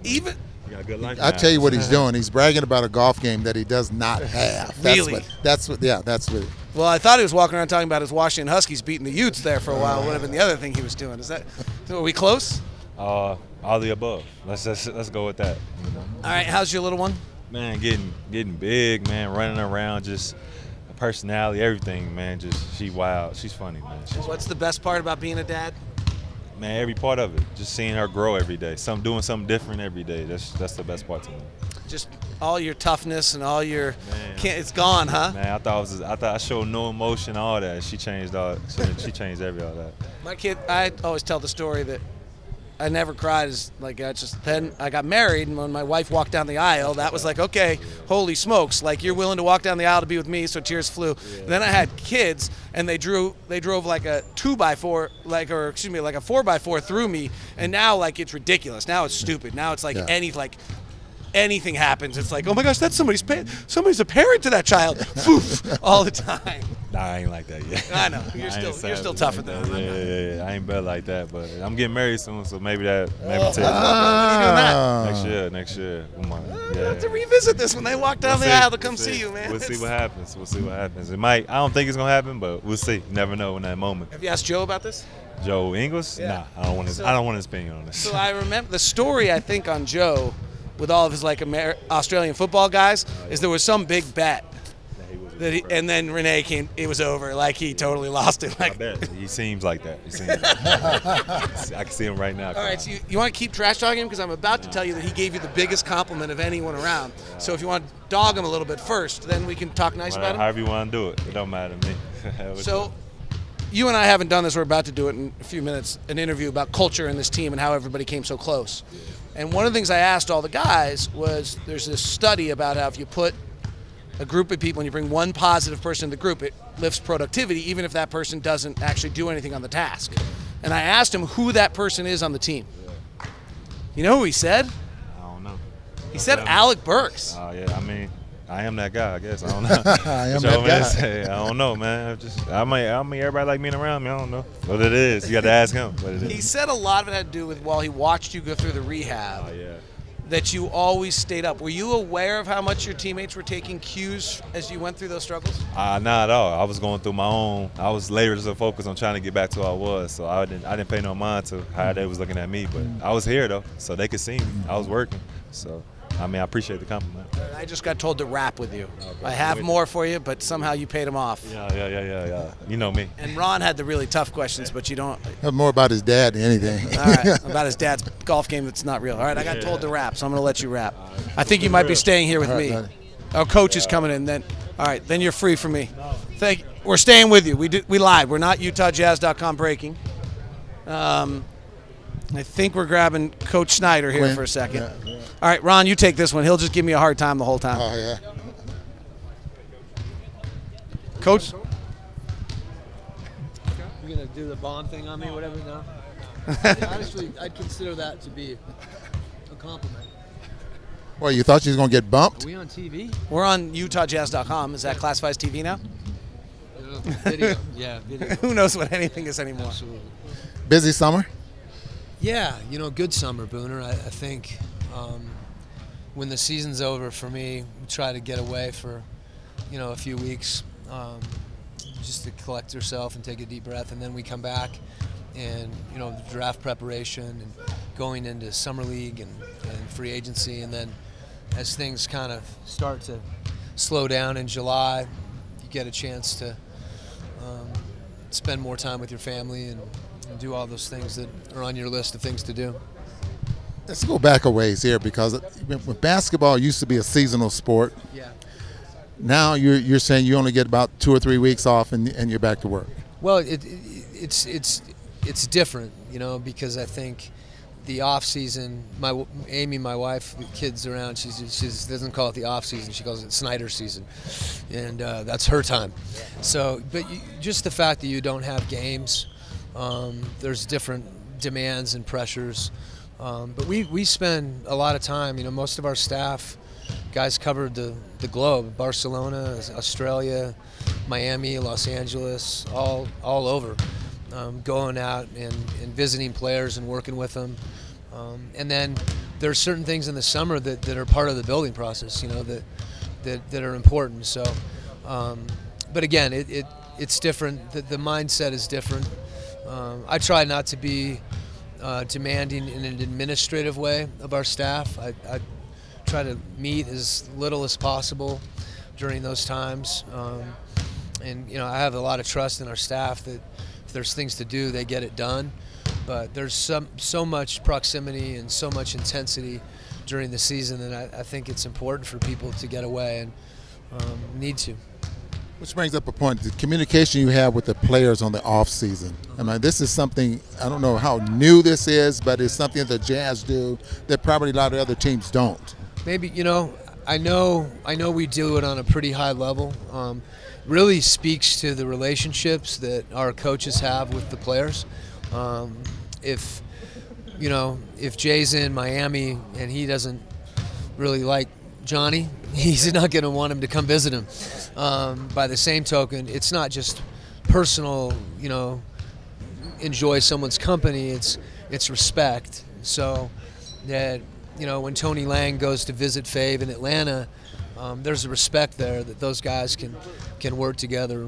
You got a good life. I'll tell you what he's doing. He's bragging about a golf game that he does not have. Really? That's what. Well, I thought he was walking around talking about his Washington Huskies beating the Utes there for a while. Would have been the other thing he was doing. Are we close? All the above. Let's go with that. You know? All right. How's your little one? Man, getting big, man. Running around, just personality, everything, man. She wild. She's funny, man. What's the best part about being a dad? Man, every part of it. Just seeing her grow every day. Doing something different every day. That's the best part to me. Just all your toughness and all your it's gone, huh? Man, I thought I showed no emotion, all that. She changed all. She changed all that. My kid, I always tell the story that I never cried. Then I got married, and when my wife walked down the aisle, that was like, okay, holy smokes, like you're willing to walk down the aisle to be with me, so tears flew. Yeah. Then I had kids, and they drove like a 2x4, like a 4x4 through me, and now like it's ridiculous. Now it's stupid. Now it's like anything happens, it's like, oh my gosh, that's somebody's a parent to that child. Poof, all the time. Nah, I ain't like that yet. I know. You're still tougher than that. Yeah. I ain't better like that, but I'm getting married soon, so maybe take it. When are you doing that? Next year. We'll have to revisit this when they walk down the aisle to come see you, man. We'll see what happens. I don't think it's gonna happen, but we'll see. You never know in that moment. Have you asked Joe about this? Joe Ingles? Yeah. Nah, I don't want his opinion on this. So I remember the story, I think, on Joe with all of his like Australian football guys is there was some big bet and then Renee came. It was over. Like he totally lost it. Like I bet. He seems like that. I can see him right now. All right, so you want to keep trash talking him because I'm about to tell you that he gave you the biggest compliment of anyone around. So if you want to dog him a little bit first, then we can talk nice about him. However you want to do it. It don't matter to me. So you and I haven't done this. We're about to do it in a few minutes. An interview about culture in this team and how everybody came so close. Yeah. And one of the things I asked all the guys was there's this study about how if you put a group of people and you bring one positive person in the group, it lifts productivity even if that person doesn't actually do anything on the task. And I asked him who that person is on the team. You know who he said? I don't know. He said Alec Burks. Oh, yeah. I mean, I am that guy, I guess. I don't know. I am that guy. Say, I don't know, man. I mean, everybody like being around me. I don't know what it is. You got to ask him what it is. He said a lot of it had to do with while he watched you go through the rehab. Oh, yeah. That you always stayed up. Were you aware of how much your teammates were taking cues as you went through those struggles? Not at all. I was going through my own. I was later just focused on trying to get back to who I was, so I didn't pay no mind to how they was looking at me. But I was here though, so they could see me. I was working, so I mean I appreciate the compliment. I just got told to rap with you. Okay. I have more for you, but somehow you paid him off. Yeah. You know me. And Ron had the really tough questions, but you don't. More about his dad than anything. All right, about his dad's golf game that's not real. All right, I got told to rap, so I'm going to let you rap. I think you might be staying here with me. Our coach is coming in. Then, all right, then you're free for me. Thank you. We're staying with you. We lied. We're not UtahJazz.com breaking. I think we're grabbing Coach Snyder here Quin. for a second. Yeah. All right, Ron, you take this one. He'll just give me a hard time the whole time. Oh, yeah. Coach? You're going to do the bond thing on me, whatever, no? Honestly, I'd consider that to be a compliment. Well, you thought you was going to get bumped? Are we on TV? We're on UtahJazz.com. Is that classified as TV now? Video. Yeah, video. Who knows what anything is anymore? Absolutely. Busy summer? Yeah, good summer, Booner. I think when the season's over for me, we try to get away for, a few weeks just to collect yourself and take a deep breath. And then we come back and, the draft preparation and going into summer league and free agency. And then as things kind of start to slow down in July, you get a chance to spend more time with your family and do all those things that are on your list of things to do. Let's go back a ways here because when basketball used to be a seasonal sport. Yeah. Now you're saying you only get about 2 or 3 weeks off and you're back to work. Well, it's different, because I think the off season. Amy, my wife, the kids around. She doesn't call it the off season. She calls it Snyder season, and that's her time. So, but just the fact that you don't have games. There's different demands and pressures, but we spend a lot of time. Most of our staff, guys covered the globe: Barcelona, Australia, Miami, Los Angeles, all over, going out and visiting players and working with them. And then there's certain things in the summer that are part of the building process. That are important. So, but again, it's different. The mindset is different. I try not to be demanding in an administrative way of our staff. I try to meet as little as possible during those times. And I have a lot of trust in our staff that if there's things to do, they get it done. But there's so much proximity and so much intensity during the season that I think it's important for people to get away and need to. Which brings up a point, the communication you have with the players on the off season. I mean, this is something, I don't know how new this is, but it's something that the Jazz do that probably a lot of other teams don't. Maybe, I know we do it on a pretty high level. Really speaks to the relationships that our coaches have with the players. If Jay's in Miami and he doesn't really like Johnny, he's not going to want him to come visit him. By the same token, it's not just personal, enjoy someone's company. It's respect. So that, when Tony Lang goes to visit Fave in Atlanta, there's a respect there that those guys can work together.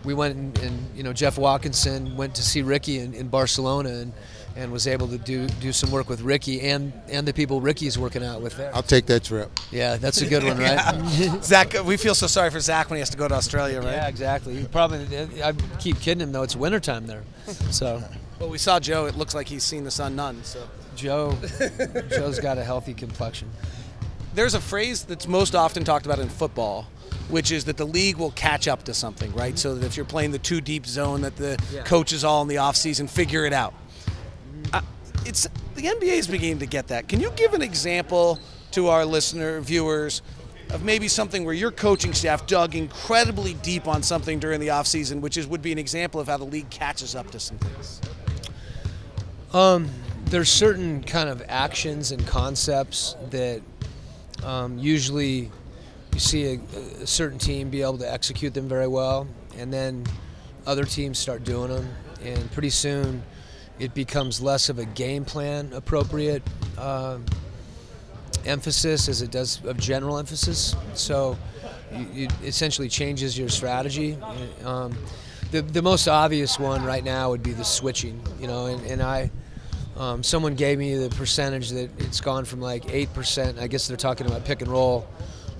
We went and Jeff Watkinson went to see Ricky in Barcelona and was able to do some work with Ricky and the people Ricky's working out with there. I'll take that trip. Yeah, that's a good one, right? Yeah. Zach, we feel so sorry for Zach when he has to go to Australia, right? Yeah, exactly. I keep kidding him, though. It's wintertime there. So. Well, we saw Joe. It looks like he's seen the sun none. So. Joe's got a healthy complexion. There's a phrase that's most often talked about in football, which is that the league will catch up to something, right? So that if you're playing the too deep zone, that the coaches all in the offseason figure it out. The NBA is beginning to get that. Can you give an example to our viewers, of maybe something where your coaching staff dug incredibly deep on something during the offseason, which would be an example of how the league catches up to some things? There's certain kind of actions and concepts that usually you see a certain team be able to execute them very well, and then other teams start doing them, and pretty soon it becomes less of a game plan appropriate emphasis as it does of general emphasis. So it essentially changes your strategy. The most obvious one right now would be the switching, someone gave me the percentage that it's gone from like 8%, I guess they're talking about pick and roll,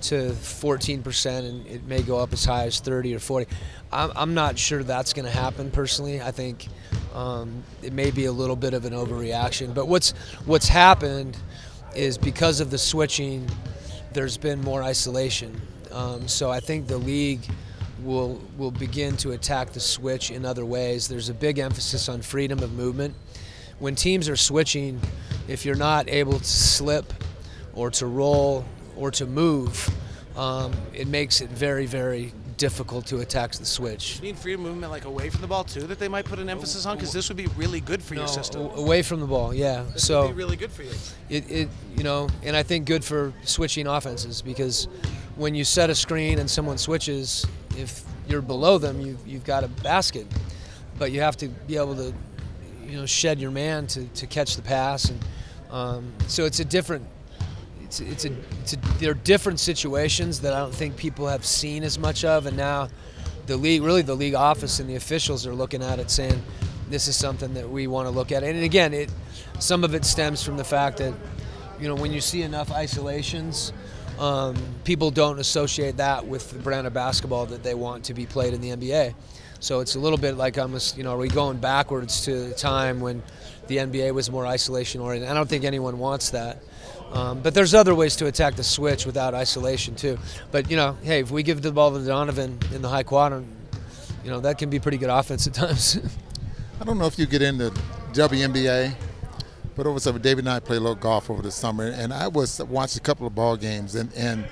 to 14%, and it may go up as high as 30 or 40. I'm not sure that's going to happen personally. I think it may be a little bit of an overreaction. But what's happened is because of the switching, there's been more isolation. So I think the league will begin to attack the switch in other ways. There's a big emphasis on freedom of movement. When teams are switching, if you're not able to slip or to roll or to move, it makes it very, very difficult to attack the switch. You mean freedom of movement like away from the ball too, that they might put an emphasis on? Because this would be really good for your system. Away from the ball, yeah. This would be really good for you. And I think good for switching offenses, because when you set a screen and someone switches, if you're below them, you've got a basket, but you have to be able to shed your man to catch the pass, and so it's a different. There are different situations that I don't think people have seen as much of, and now the league office and the officials are looking at it, saying this is something that we want to look at. And again, some of it stems from the fact that when you see enough isolations, people don't associate that with the brand of basketball that they want to be played in the NBA. So it's a little bit like almost, are we going backwards to a time when the NBA was more isolation oriented? I don't think anyone wants that. But there's other ways to attack the switch without isolation too. But hey, if we give the ball to Donovan in the high quadrant, that can be pretty good offense at times. I don't know if you get into WNBA, but over summer, David and I played a little golf over the summer, and I watched a couple of ball games, and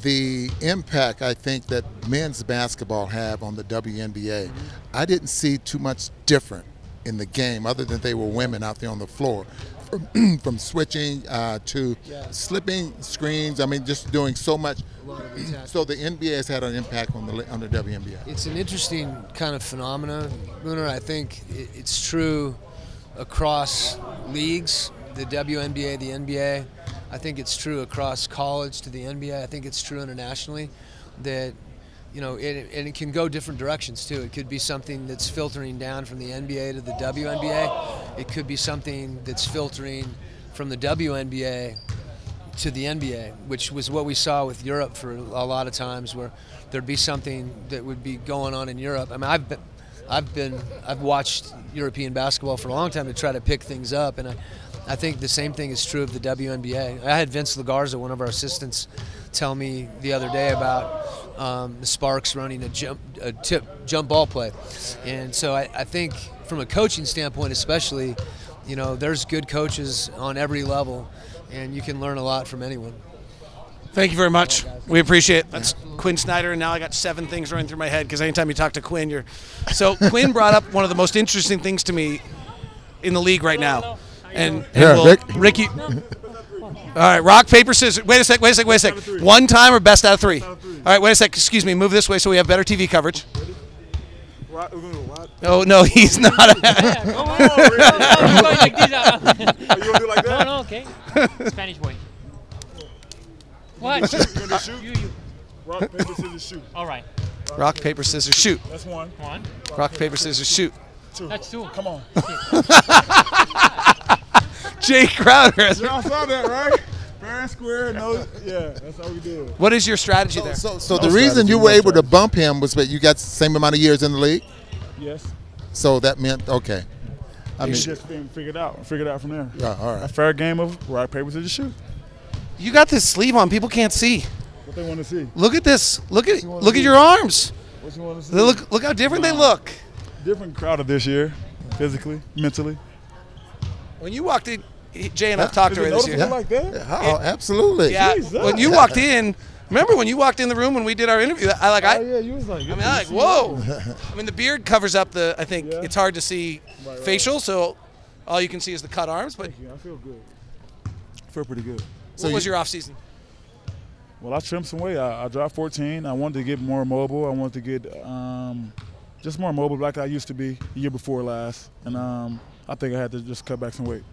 the impact I think that men's basketball have on the WNBA, I didn't see too much different in the game other than they were women out there on the floor. From switching to slipping screens, just doing so much. So the NBA has had an impact on the WNBA. It's an interesting kind of phenomenon, Lunar. I think it's true across leagues, the WNBA, the NBA. I think it's true across college to the NBA. I think it's true internationally that and it can go different directions too. It could be something that's filtering down from the NBA to the WNBA. It could be something that's filtering from the WNBA to the NBA, which was what we saw with Europe for a lot of times, where there'd be something that would be going on in Europe. I've watched European basketball for a long time to try to pick things up, and I think the same thing is true of the WNBA. I had Vince Lagarza, one of our assistants, tell me the other day about the Sparks running a jump ball play. And so I think from a coaching standpoint especially, there's good coaches on every level, and you can learn a lot from anyone. Thank you very much. We appreciate it. That's Quin Snyder, and now I got 7 things running through my head because anytime you talk to Quin, you're... So Quin brought up one of the most interesting things to me in the league right now. And Ricky... All right, rock, paper, scissors. Wait a sec. One time or best out of 3? All right, wait a sec. Excuse me. Move this way so we have better TV coverage. Oh, no, he's not. Are you going to do like that? No, okay. Spanish boy. What? You're going to shoot? Rock, paper, scissors, shoot. All right. Rock, paper, scissors, shoot. That's 1. Rock, paper, scissors, shoot. 2. That's 2. Come on. Jae Crowder. Y'all saw that, right? Fair and square. No, yeah, that's how we do it. What is your strategy there? So the reason you were able to bump him was that you got the same amount of years in the league? Yes. So that meant, okay. I mean, just been figured out from there. Yeah, all right. A fair game of rock, paper, scissors, shoot. You got this sleeve on. People can't see. What they want to see. Look at this. Look at your arms. What you want to see? Look how different they look. Different crowd this year, physically, mentally. When you walked in, Jay and I've talked to her this year. Like that? Yeah, absolutely. Yeah. When you walked in, remember when you walked in the room when we did our interview? You was like, whoa. I mean, the beard covers up I think it's hard to see facial, so All you can see is the cut arms, but I feel good. I feel pretty good. What was your off season? Well, I trimmed some weight. I dropped 14. I wanted to get more mobile. I wanted to get just more mobile like I used to be the year before last. And I think I had to just cut back some weight.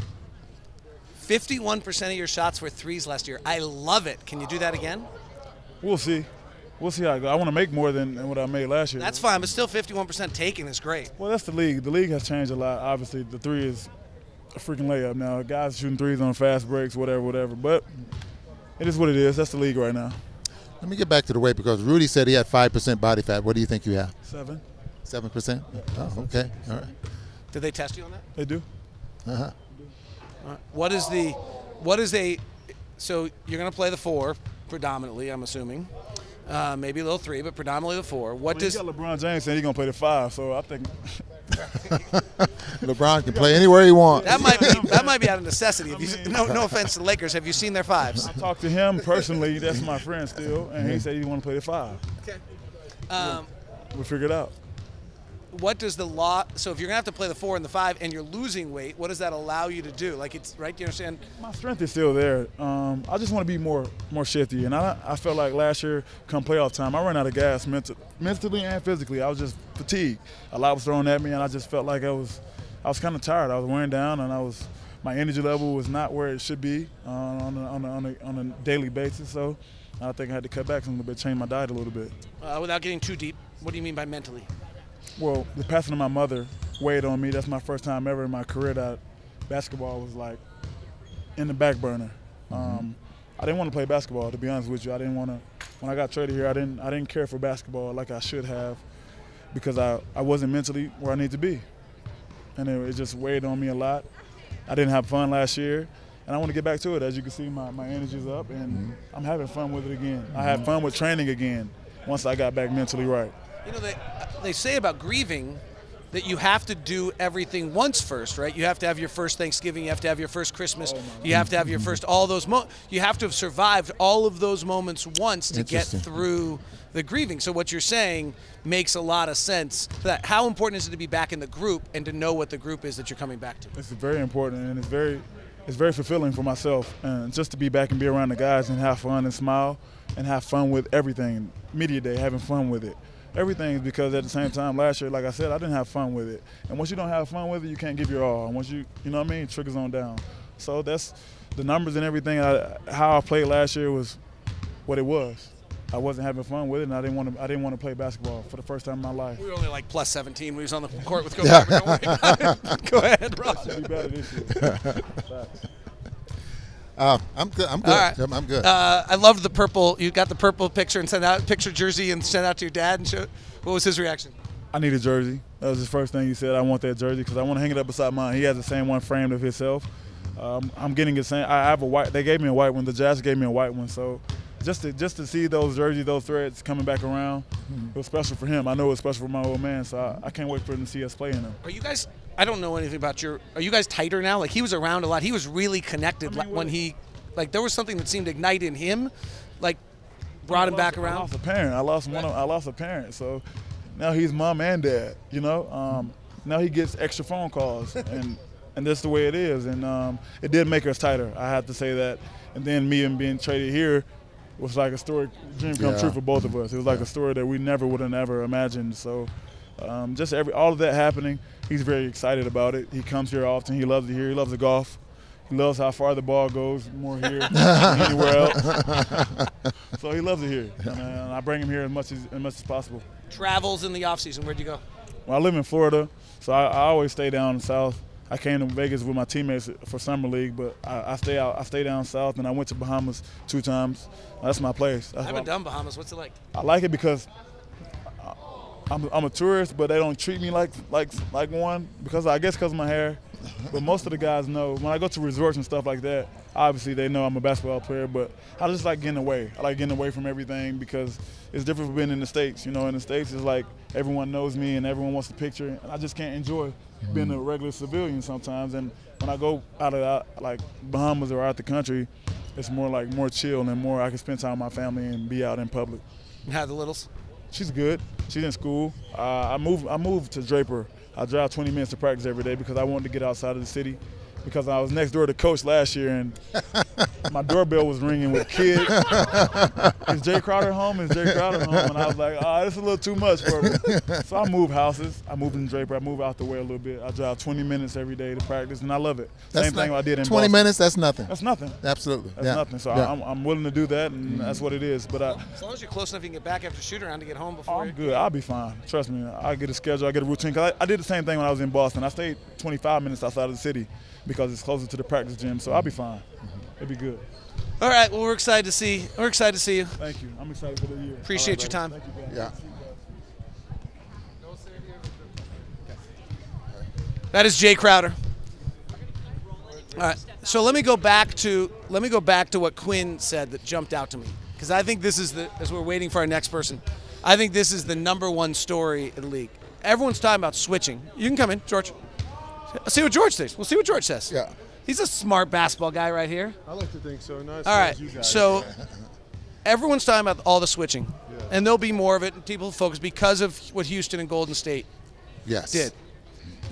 51% of your shots were threes last year. I love it. Can you do that again? We'll see. We'll see how I go. I want to make more than what I made last year. That's fine, but still 51% taken is great. Well, that's the league. The league has changed a lot. Obviously, the three is a freaking layup now. Guys shooting threes on fast breaks, whatever. But it is what it is. That's the league right now. Let me get back to the weight because Rudy said he had 5% body fat. What do you think you have? 7. 7%? Oh, okay. All right. Did they test you on that? They do. Uh-huh. What is so you're going to play the 4 predominantly, I'm assuming. Maybe a little 3, but predominantly the 4. You got LeBron James saying he's going to play the 5, so I think LeBron can play anywhere he wants. That might be out of necessity. No offense to the Lakers. Have you seen their 5s? I talked to him personally. That's my friend still, and he said he want to play the 5. Okay. We'll figure it out. What does the law? So if you're gonna have to play the 4 and the 5, and you're losing weight, what does that allow you to do? Like it's right. Do you understand? My strength is still there. I just want to be more shifty, and I felt like last year, come playoff time, I ran out of gas mentally and physically. I was just fatigued. A lot was thrown at me, and I just felt like I was kind of tired. I was wearing down, and my energy level was not where it should be on a daily basis. So I think I had to cut back a little bit, change my diet a little bit. Without getting too deep, what do you mean by mentally? Well, the passing of my mother weighed on me. That's my first time ever in my career that basketball was like in the back burner. I didn't want to play basketball, to be honest with you. I didn't want to. When I got traded here, I didn't care for basketball like I should have because I wasn't mentally where I need to be, and it just weighed on me a lot. I didn't have fun last year, and I want to get back to it. As you can see, my energy's up, and I'm having fun with it again. I had fun with training again once I got back mentally right. You know, they say about grieving that you have to do everything once first, right? You have to have your first Thanksgiving. You have to have your first Christmas. You have to have your first all those you have to have survived all of those moments once to get through the grieving. So what you're saying makes a lot of sense. That how important is it to be back in the group and to know what the group is that you're coming back to? It's very important, and it's very fulfilling for myself, and just to be back and be around the guys and have fun and smile and have fun with everything. Media day, having fun with it. Everything is because at the same time last year, like I said, I didn't have fun with it. And once you don't have fun with it, you can't give your all. And once you know what I mean, triggers on down. So that's the numbers and everything. How I played last year was what it was. I wasn't having fun with it, and I didn't want to play basketball for the first time in my life. We were only like plus 17 when he was on the court with Coach Harper. Don't worry about it. Go ahead, Rob. Should be better this year. I'm good. I'm good. Right. I'm good. I loved the purple. You got the purple picture and sent out picture jersey and sent out to your dad and show. What was his reaction? I need a jersey. That was his first thing he said. I want that jersey because I want to hang it up beside mine. He has the same one framed of himself. I'm getting the same. I have a white. They gave me a white one. The Jazz gave me a white one. So just to see those jerseys, those threads coming back around, it was special for him. I know it was special for my old man. So I can't wait for him to see us play in them. Are you guys? I don't know anything about are you guys tighter now? Like he was around a lot. He was really connected when he, like there was something that seemed to ignite in him, like brought him back around. I lost a parent. I lost a parent. So now he's mom and dad. You know, now he gets extra phone calls, and that's the way it is. And it did make us tighter. I have to say that. And then me and being traded here was like a story, dream come true for both of us. It was like a story that we never would have ever imagined. So just all of that happening, he's very excited about it. He comes here often. He loves it here. He loves the golf. He loves how far the ball goes, more here than anywhere else. So he loves it here, and I bring him here as much as possible. Travels in the off season. Where'd you go? Well, I live in Florida, so I always stay down south. I came to Vegas with my teammates for summer league, but I stay down south, and I went to Bahamas 2 times. That's my place. I haven't done Bahamas. What's it like? I like it because I'm a tourist, but they don't treat me like one because of my hair. But most of the guys know when I go to resorts and stuff like that, obviously they know I'm a basketball player, but I just like getting away. I like getting away from everything because it's different from being in the States. You know, in the States it's like everyone knows me and everyone wants a picture, and I just can't enjoy being a regular civilian sometimes. And when I go out of like Bahamas or out the country, it's more chill and more I can spend time with my family and be out in public. How the littles? She's good. She's in school. I moved to Draper I drive 20 minutes to practice every day because I wanted to get outside of the city. Because I was next door to Coach last year, and my doorbell was ringing with kids. Is Jae Crowder home? Is Jae Crowder home? And I was like, oh, it's a little too much for me. So I moved houses. I moved in Draper. I moved out the way a little bit. I drive 20 minutes every day to practice, and I love it. Same thing I did in 20 Boston. minutes, that's nothing. That's nothing. Absolutely. That's nothing. So I'm willing to do that, and that's what it is. But as long as you're close enough, you can get back after shoot-around to get home before. I'm good. I'll be fine. Trust me. I get a schedule. I get a routine. Cause I did the same thing when I was in Boston. I stayed 25 minutes outside of the city because it's closer to the practice gym. So I'll be fine. It'll be good. All right. Well, we're excited to see. We're excited to see you. Thank you. I'm excited for the year. Appreciate your time. Thank you, Yeah. That is Jae Crowder. All right. So let me go back to what Quinn said that jumped out to me, because I think this is as we're waiting for our next person, I think this is the #1 story in the league. Everyone's talking about switching. You can come in, George. Let's see what George says. We'll see what George says. Yeah. He's a smart basketball guy right here. I like to think so. Not all right. You guys. So everyone's talking about all the switching, and there'll be more of it, and people will focus because of what Houston and Golden State did.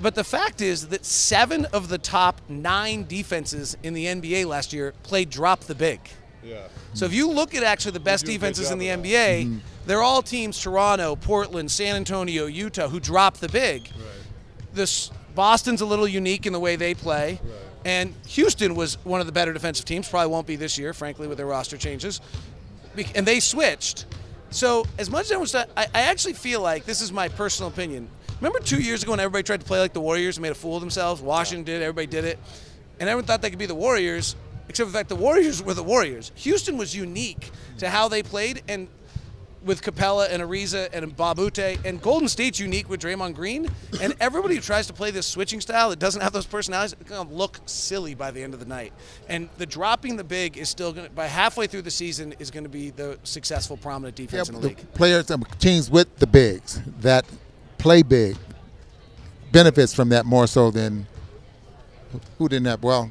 But the fact is that 7 of the top 9 defenses in the NBA last year played drop the big. Yeah. So if you look at actually the best defenses in the NBA, they're all teams, Toronto, Portland, San Antonio, Utah, who drop the big. Right. Boston's a little unique in the way they play. Right. And Houston was one of the better defensive teams, probably won't be this year, frankly, with their roster changes. And they switched. So as much as I actually feel like, this is my personal opinion, remember 2 years ago when everybody tried to play like the Warriors and made a fool of themselves? Washington did, everybody did it. And everyone thought they could be the Warriors, except for the fact the Warriors were the Warriors. Houston was unique to how they played, and with Capella and Ariza and Babute, and Golden State's unique with Draymond Green. And everybody who tries to play this switching style that doesn't have those personalities, it's going to look silly by the end of the night. And the dropping the big is still going to, by halfway through the season, is going to be the successful, prominent defense in the league. Players, teams with the bigs that play big benefits from that more so than who didn't have, well,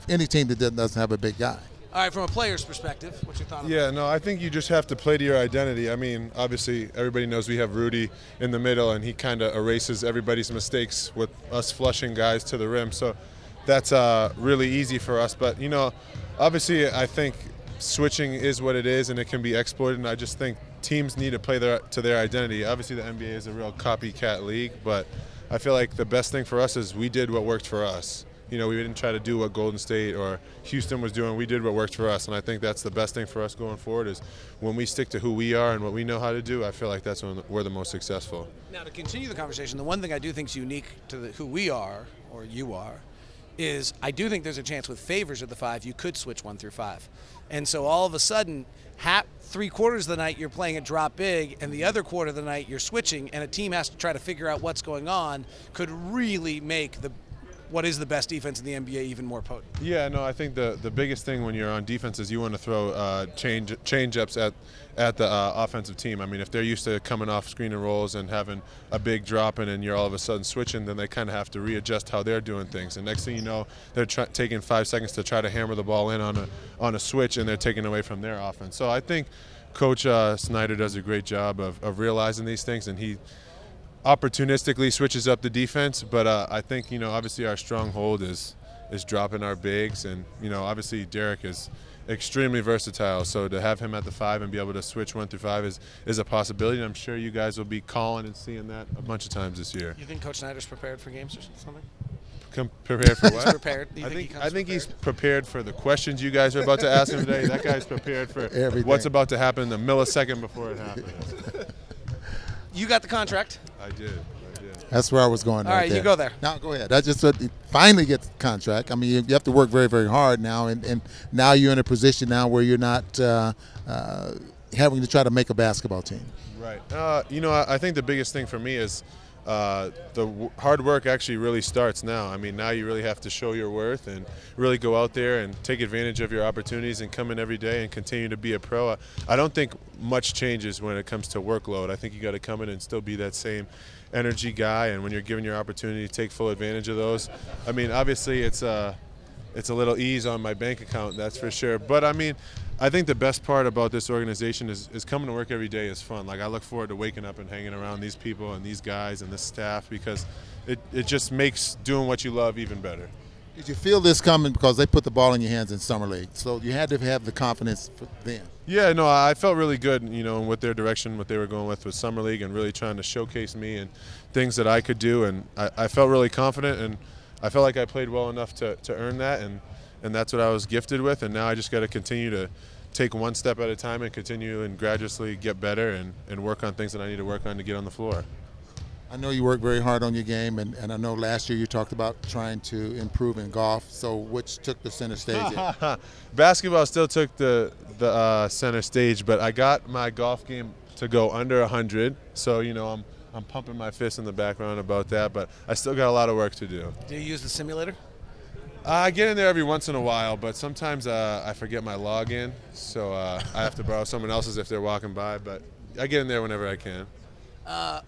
any team that doesn't have a big guy. All right, from a player's perspective, what's your thought on that? Yeah, no, I think you just have to play to your identity. I mean, obviously, everybody knows we have Rudy in the middle, and he kind of erases everybody's mistakes with us flushing guys to the rim. So that's really easy for us. But, you know, obviously, I think switching is what it is, and it can be exploited. And I just think teams need to play to their identity. Obviously, the NBA is a real copycat league, but I feel like the best thing for us is we did what worked for us. You know, we didn't try to do what Golden State or Houston was doing. We did what worked for us, and I think that's the best thing for us going forward is when we stick to who we are and what we know how to do, I feel like that's when we're the most successful. Now, to continue the conversation, the one thing I do think is unique to who we are, or you are, is I do think there's a chance with Favors at the 5 you could switch 1 through 5. And so all of a sudden, 3/4 of the night you're playing a drop big, and the other quarter of the night you're switching, and a team has to try to figure out what's going on, could really make what is the best defense in the NBA even more potent. Yeah, no, I think the biggest thing when you're on defense is you want to throw change-ups at the offensive team. I mean, if they're used to coming off screen and rolls and having a big drop in and you're all of a sudden switching, then they kind of have to readjust how they're doing things. And next thing you know, they're taking 5 seconds to try to hammer the ball in on a switch, and they're taking away from their offense. So I think Coach Snyder does a great job of realizing these things, and he opportunistically switches up the defense, but I think, you know, obviously our stronghold is dropping our bigs, and, you know, obviously Derrick is extremely versatile, so to have him at the 5 and be able to switch 1 through 5 is a possibility, and I'm sure you guys will be calling and seeing that a bunch of times this year. You think Coach Snyder's prepared for games or something? Prepared for what? He's prepared. I think he's prepared for the questions you guys are about to ask him today. That guy's prepared for everything. What's about to happen the millisecond before it happens. You got the contract. I did. That's where I was going. All right, there. you go there. Now go ahead. I just finally get the contract. I mean, you have to work very, very hard now, and now you're in a position now where you're not having to try to make a basketball team. Right. You know, I think the biggest thing for me is the hard work actually really starts now. I mean, now you really have to show your worth and really go out there and take advantage of your opportunities and come in every day and continue to be a pro. I don't think much changes when it comes to workload. I think you got to come in and still be that same energy guy, and when you're given your opportunity, take full advantage of those. I mean, obviously it's a little ease on my bank account, that's for sure. But I mean, I think the best part about this organization is coming to work every day is fun. Like, I look forward to waking up and hanging around these people and these guys and this staff because it just makes doing what you love even better. Did you feel this coming because they put the ball in your hands in Summer League? So you had to have the confidence for them. Yeah, no, I felt really good, with their direction, what they were going with Summer League and really trying to showcase me and things that I could do. And I felt really confident, and I felt like I played well enough to earn that, and that's what I was gifted with. And now I just got to continue to take one step at a time and continue and gradually get better and work on things that I need to work on to get on the floor. I know you work very hard on your game, and I know last year you talked about trying to improve in golf. So which took the center stage? Basketball still took the center stage, but I got my golf game to go under 100. So I'm pumping my fist in the background about that, but I still got a lot of work to do. Do you use the simulator? I get in there every once in a while, but sometimes I forget my login, so I have to borrow someone else's if they're walking by. But I get in there whenever I can.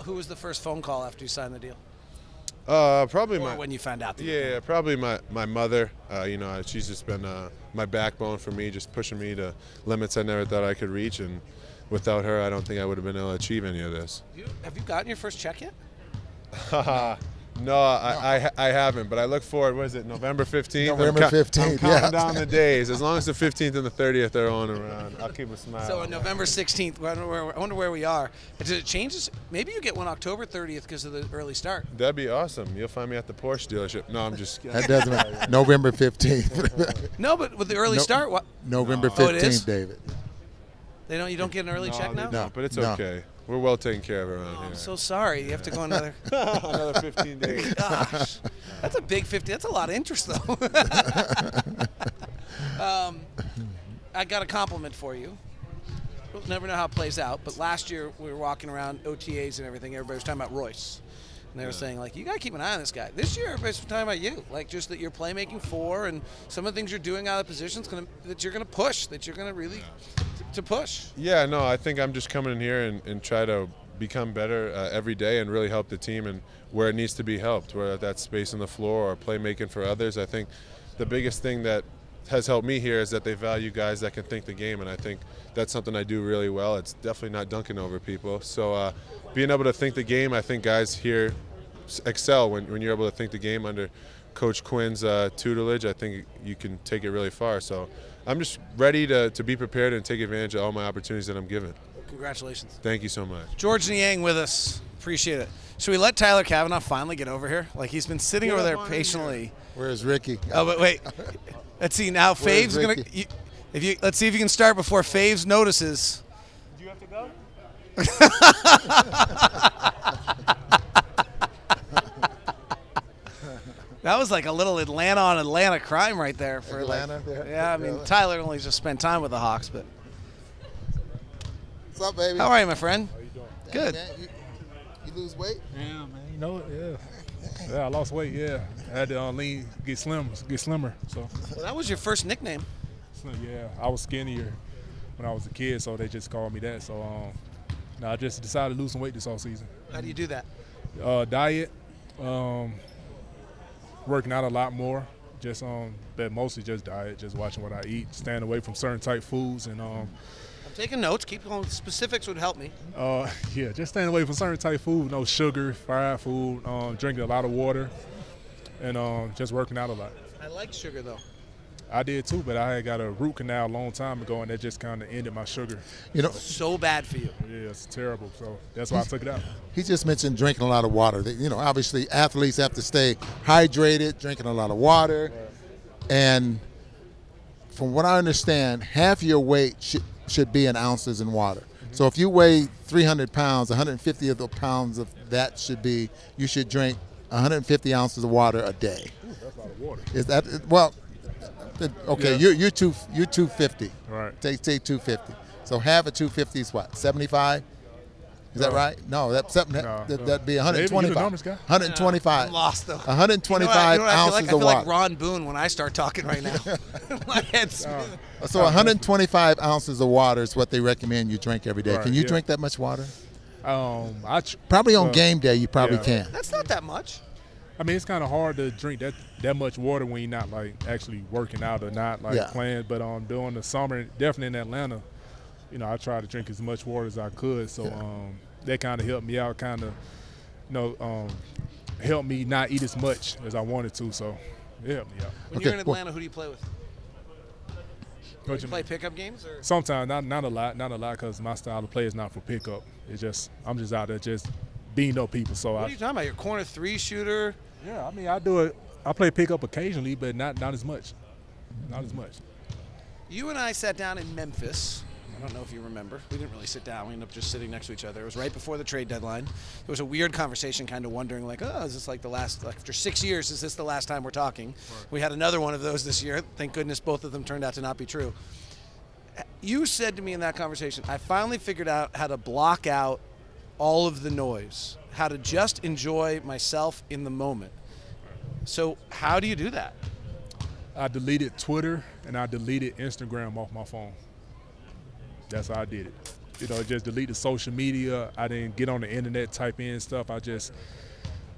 Who was the first phone call after you signed the deal? Probably when you found out. Probably my mother. She's just been my backbone for me, just pushing me to limits I never thought I could reach, and without her, I don't think I would have been able to achieve any of this. Have you gotten your first check yet? No, I haven't, but I look forward. What is it, November 15th? November 15th, I'm counting down the days. As long as the 15th and the 30th are on around, I'll keep a smile. So on November 16th, I wonder where we are. Does it change? Maybe you get one October 30th because of the early start. That'd be awesome. You'll find me at the Porsche dealership. No, I'm just kidding. That doesn't matter. November 15th. No, but with the early start, what? November 15th, David. You don't get an early check now? No, but it's okay. We're well taken care of around here. I'm so sorry. You have to go another 15 days. Gosh, that's a big 50. That's a lot of interest, though. I got a compliment for you. We'll never know how it plays out, but last year we were walking around OTAs and everything. Everybody was talking about Royce. And they were saying, you got to keep an eye on this guy. This year, everybody's talking about you. Just that you're playmaking for and some of the things you're doing out of positions that you're going to push, that you're going to really to push. Yeah, no, I think I'm just coming in here and try to become better every day and really help the team and where it needs to be helped, whether that's space on the floor or playmaking for others. I think the biggest thing that has helped me here is that they value guys that can think the game, and I think that's something I do really well. It's definitely not dunking over people. So being able to think the game, I think guys here excel when you're able to think the game under Coach Quin's tutelage. I think you can take it really far. So I'm just ready to be prepared and take advantage of all my opportunities that I'm given. Congratulations. Thank you so much. George Niang with us. Appreciate it. Should we let Tyler Cavanaugh finally get over here? He's been sitting over there patiently. Where's Ricky? Oh, but wait. Let's see now. Faves gonna. Let's see if you can start before Faves notices. Do you have to go? That was like a little Atlanta on Atlanta crime right there. For Atlanta? Yeah, I mean, Tyler only just spent time with the Hawks, but. What's up, baby? How are you, my friend? How you doing? Good. Man, you lose weight? Yeah, man. Yeah, I lost weight. Yeah, I had to get slimmer. So. Well, that was your first nickname. So, yeah, I was skinnier when I was a kid, so they just called me that. So, I just decided to lose some weight this off season. How do you do that? Diet, working out a lot more. But mostly just diet, just watching what I eat, staying away from certain type foods, and I'm taking notes. Keep going. Specifics would help me. Yeah, just staying away from certain type food, no sugar, fried food, drinking a lot of water, and just working out a lot. I like sugar though. I did too, but I had got a root canal a long time ago, and that just kind of ended my sugar. So bad for you. Yeah, it's terrible. So that's why I took it out. He just mentioned drinking a lot of water. Obviously athletes have to stay hydrated, drinking a lot of water, and from what I understand, half your weight should be in ounces in water. So if you weigh 300 pounds, 150 of the pounds of that you should drink 150 ounces of water a day. Ooh, that's a lot of water. Is that okay? Yeah. You're 250. Right. Take 250. So half of 250 is what? 75. Is that right? No, that'd be 125. 125. I'm lost though. 125 ounces of water. I feel like Ron Boone when I start talking right now. My head's So 125 ounces of water is what they recommend you drink every day. Right, Can you drink that much water? I probably on game day you probably can. That's not that much. I mean, it's kind of hard to drink that much water when you're not like actually working out or not like playing. But during the summer, definitely in Atlanta, you know, I try to drink as much water as I could. So that kind of helped me out, kind of, you know, helped me not eat as much as I wanted to. So it helped me out. When you're in Atlanta, who do you play with? Do you play pickup games? Or? Sometimes, not a lot, because my style of play is not for pickup. It's just I'm just out there just beating up people. So what are you talking about? Your corner 3 shooter? Yeah, I mean, I do it. I play pickup occasionally, but not as much. Not as much. You and I sat down in Memphis. I don't know if you remember. We didn't really sit down. We ended up just sitting next to each other. It was right before the trade deadline. There was a weird conversation, kind of wondering, like, oh, is this like the last, like, after 6 years, is this the last time we're talking? Right. We had another one of those this year. Thank goodness both of them turned out to not be true. You said to me in that conversation, I finally figured out how to block out all of the noise, how to just enjoy myself in the moment. So how do you do that? I deleted Twitter and I deleted Instagram off my phone. That's how I did it. You know, just deleted social media. I didn't get on the internet, type in stuff. I just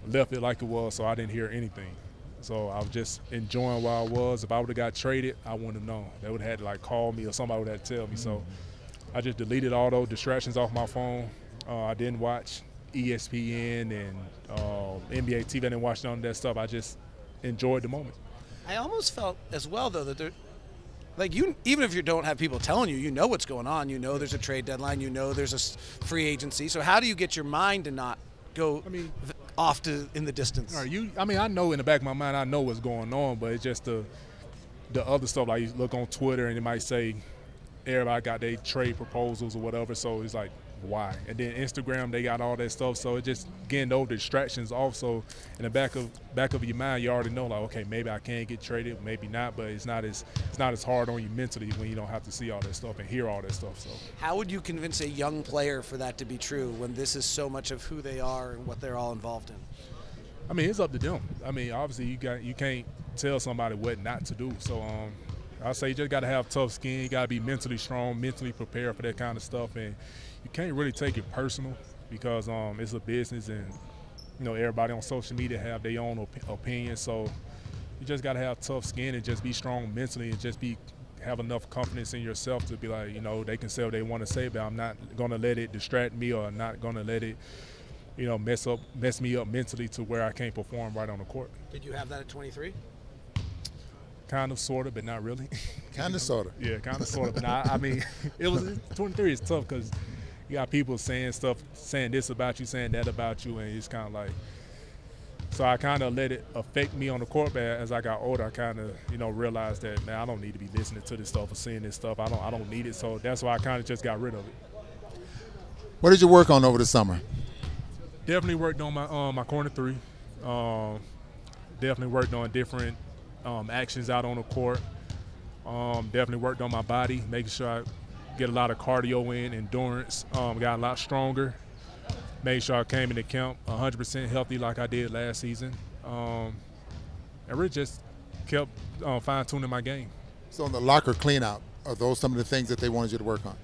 left it like it was, so I didn't hear anything. So I was just enjoying where I was. If I would have got traded, I wouldn't have known. They would have had to like call me or somebody would have to tell me. So I just deleted all those distractions off my phone. I didn't watch ESPN and NBA TV. I didn't watch none of that stuff. I just enjoyed the moment. I almost felt as well, though, that there, like, you, even if you don't have people telling you, you know what's going on. You know there's a trade deadline. You know there's a free agency. So how do you get your mind to not go off to in the distance? All right, I mean, I know in the back of my mind, I know what's going on, but it's just the other stuff. Like, you look on Twitter and it might say everybody got their trade proposals or whatever. So it's like, why? And then Instagram, they got all that stuff. So it just getting those distractions also in the back of your mind. You already know, like, okay, maybe I can get traded, maybe not, but it's not as hard on you mentally when you don't have to see all that stuff and hear all that stuff. So how would you convince a young player for that to be true when this is so much of who they are and what they're all involved in? I mean, it's up to them. I mean, obviously you can't tell somebody what not to do. So I say you just got to have tough skin. You got to be mentally strong, mentally prepared for that kind of stuff, and you can't really take it personal because it's a business, and you know everybody on social media have their own opinion. So you just got to have tough skin and just be strong mentally, and just have enough confidence in yourself to be like, you know, they can say what they want to say, but I'm not gonna let it distract me, or not gonna let it, you know, mess me up mentally to where I can't perform right on the court. Did you have that at 23? Kind of, sort of, but not really. Kind of, sort of. Yeah, kind of, sort of, but not, I mean, 23 is tough because you got people saying stuff, saying this about you, saying that about you, and it's kind of like, so I kind of let it affect me on the court, but as I got older, I kind of, you know, realized that, man, I don't need to be listening to this stuff or seeing this stuff. I don't need it, so that's why I kind of just got rid of it. What did you work on over the summer? Definitely worked on my corner 3. Definitely worked on different actions out on the court. Definitely worked on my body, making sure I get a lot of cardio in, endurance. Got a lot stronger. Made sure I came into camp 100% healthy like I did last season. And really just kept fine-tuning my game. So in the locker clean-out, are those some of the things that they wanted you to work on?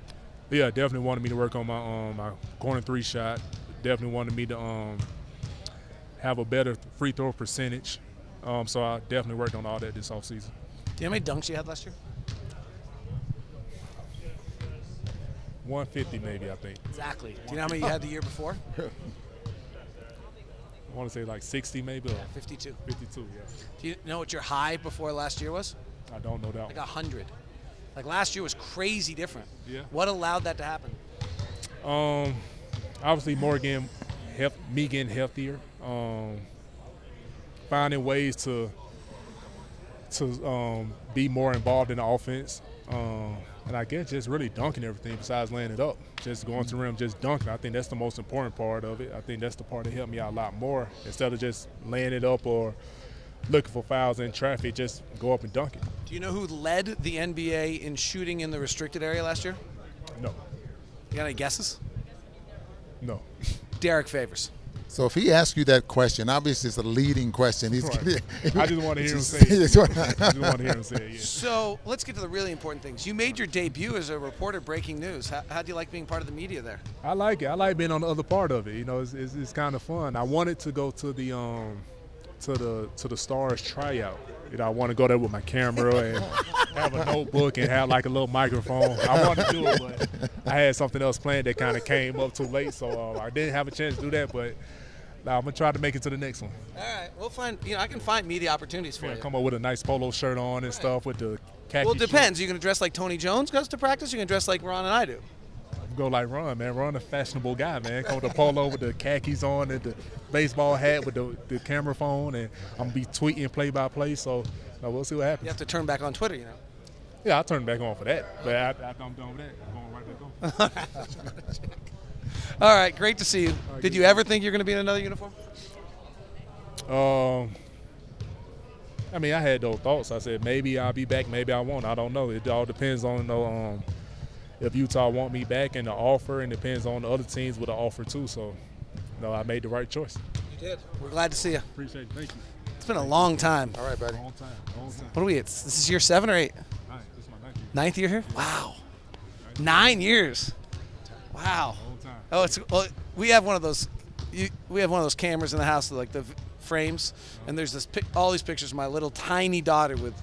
Yeah, definitely wanted me to work on my corner 3 shot. Definitely wanted me to have a better free throw percentage. So I definitely worked on all that this offseason. Do you know how many dunks you had last year? 150 maybe, I think. Exactly. Do you know how many you had the year before? I want to say like 60 maybe. Yeah, 52. 52, yeah. Do you know what your high before last year was? I don't know that. Like 100. Like last year was crazy different. Yeah. What allowed that to happen? Obviously me getting healthier. Finding ways to be more involved in the offense. And I guess just really dunking everything besides laying it up. Just going to the rim, just dunking. I think that's the most important part of it. I think that's the part that helped me out a lot more. Instead of just laying it up or looking for fouls in traffic, just go up and dunk it. Do you know who led the NBA in shooting in the restricted area last year? No. You got any guesses? No. Derrick Favors. So if he asks you that question, obviously it's a leading question. He's right. I just want to hear him say it. I just want to hear him say it, yeah. So let's get to the really important things. You made your debut as a reporter breaking news. How do you like being part of the media there? I like it. I like being on the other part of it. You know, it's kind of fun. I wanted to go to the to the Stars tryout. You know, I want to go there with my camera and have a notebook and have like a little microphone. I wanted to do it, but I had something else planned that kind of came up too late, so I didn't have a chance to do that. But I'm gonna try to make it to the next one. All right, we'll find. I can find media opportunities for you. Come up with a nice polo shirt on and stuff with the khaki. Well, it depends. You're gonna dress like Tony Jones goes to practice. You're gonna dress like Ron and I do. Go like Ron, man. Ron a fashionable guy, man. Come with the polo with the khakis on and the baseball hat with the camera phone, and I'm gonna be tweeting play-by-play. So we'll see what happens. You have to turn back on Twitter, you know. Yeah, I'll turn back on for that. But after I'm done with that, I'm going right back on. All right, great to see you. Did you ever think you're going to be in another uniform? I mean, I had those thoughts. I said maybe I'll be back, maybe I won't. I don't know. It all depends on if Utah want me back and the offer, and depends on the other teams with the offer too. So, I made the right choice. You did. We're glad to see you. Appreciate it. Thank you. It's been a long time. All right, buddy. Long time. What are we at? This is year 7 or 8? This is my 9th year. 9th year here? Wow. 9 years. Wow. Oh, we have one of those. We have one of those cameras in the house, like the frames, and there's all these pictures of my little tiny daughter with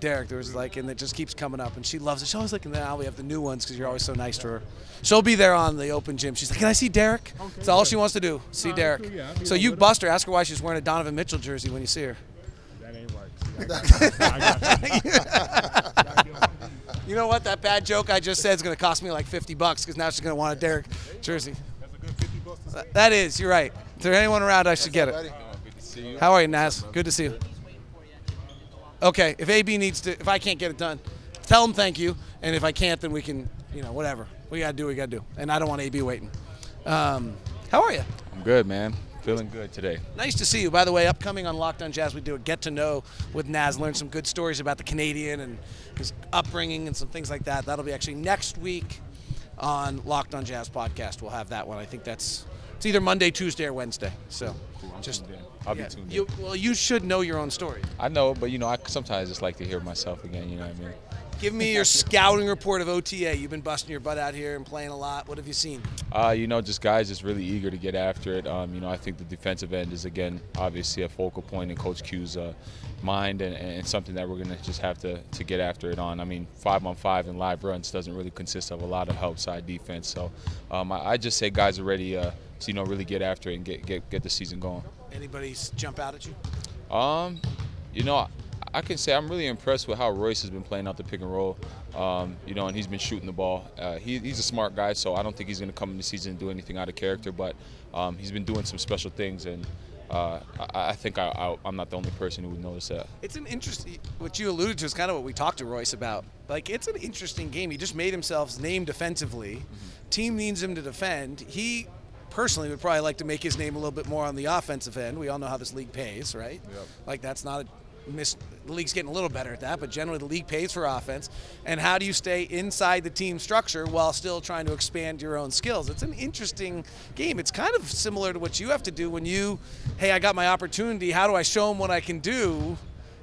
Derrick. There was and it just keeps coming up, and she loves it. She's always looking. Now we have the new ones because you're always so nice to her. She'll be there on the open gym. She's like, "Can I see Derrick?" Okay, that's all she wants to do. See Derrick. Cool, yeah, so you bust her. Ask her why she's wearing a Donovan Mitchell jersey when you see her. That ain't right. You know what? That bad joke I just said is going to cost me like $50 because now she's going to want a Derrick jersey. That's a good $50 to say. That is. You're right. If there's anyone around, I should get it. How are you, Naz? Good to see you. Okay, if AB needs to, if I can't get it done, tell him thank you, and if I can't, then we can, whatever. We got to do. And I don't want AB waiting. How are you? I'm good, man. Feeling good today. Nice to see you. By the way, upcoming on Locked On Jazz, we do a get-to-know with Naz, learn some good stories about the Canadian and his upbringing and some things like that. That'll be actually next week on Locked On Jazz podcast. We'll have that one. I think it's either Monday, Tuesday, or Wednesday. So cool. I'll be tuned in. You should know your own story. I know, but I sometimes just like to hear myself again. You know what I mean? Give me your scouting report of OTA. You've been busting your butt out here and playing a lot. What have you seen? Just guys just really eager to get after it. I think the defensive end is, again, obviously a focal point in Coach Q's mind and something that we're going to just have to get after it on. I mean, 5-on-5 and live runs doesn't really consist of a lot of help side defense. So I just say guys are ready to really get after it and get the season going. Anybody jump out at you? I can say I'm really impressed with how Royce has been playing out the pick and roll, and he's been shooting the ball. He's a smart guy, so I don't think he's going to come in the season and do anything out of character, but he's been doing some special things, and I think I'm not the only person who would notice that. It's an interesting, what you alluded to is kind of what we talked to Royce about. It's an interesting game. He just made himself name defensively. Mm-hmm. Team needs him to defend. He personally would probably like to make his name a little bit more on the offensive end. We all know how this league pays, right? Yep. That's not the league's getting a little better at that, but generally the league pays for offense. And how do you stay inside the team structure while still trying to expand your own skills? It's an interesting game. It's kind of similar to what you have to do when hey, I got my opportunity. How do I show them what I can do?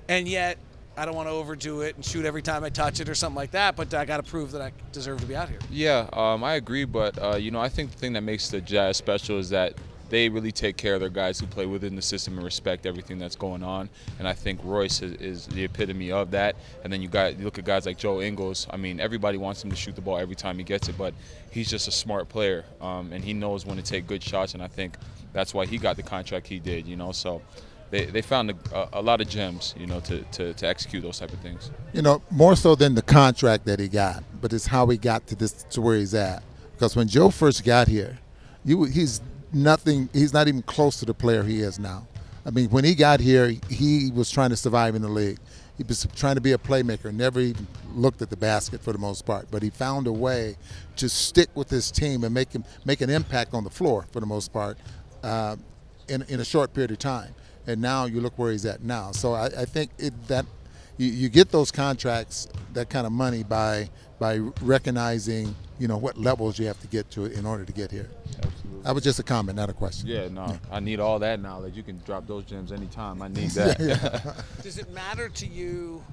And yet I don't want to overdo it and shoot every time I touch it or something like that, but I got to prove that I deserve to be out here. Yeah, I agree, but, I think the thing that makes the Jazz special is that they really take care of their guys who play within the system and respect everything that's going on. And I think Royce is the epitome of that. And then you look at guys like Joe Ingles. I mean, everybody wants him to shoot the ball every time he gets it, but he's just a smart player, and he knows when to take good shots. And I think that's why he got the contract he did. So they found a lot of gems, to execute those type of things. More so than the contract that he got, but it's how he got to where he's at. Because when Joe first got here, he's not even close to the player he is now. I mean, when he got here, he was trying to survive in the league. He was trying to be a playmaker, never even looked at the basket for the most part. But he found a way to stick with his team and make an impact on the floor for the most part in a short period of time. And now you look where he's at now. So I think that you get those contracts, that kind of money by recognizing what levels you have to get to in order to get here. Absolutely. That was just a comment, not a question. Yeah, no, yeah. I need all that knowledge. You can drop those gems anytime. I need that. Does it matter to you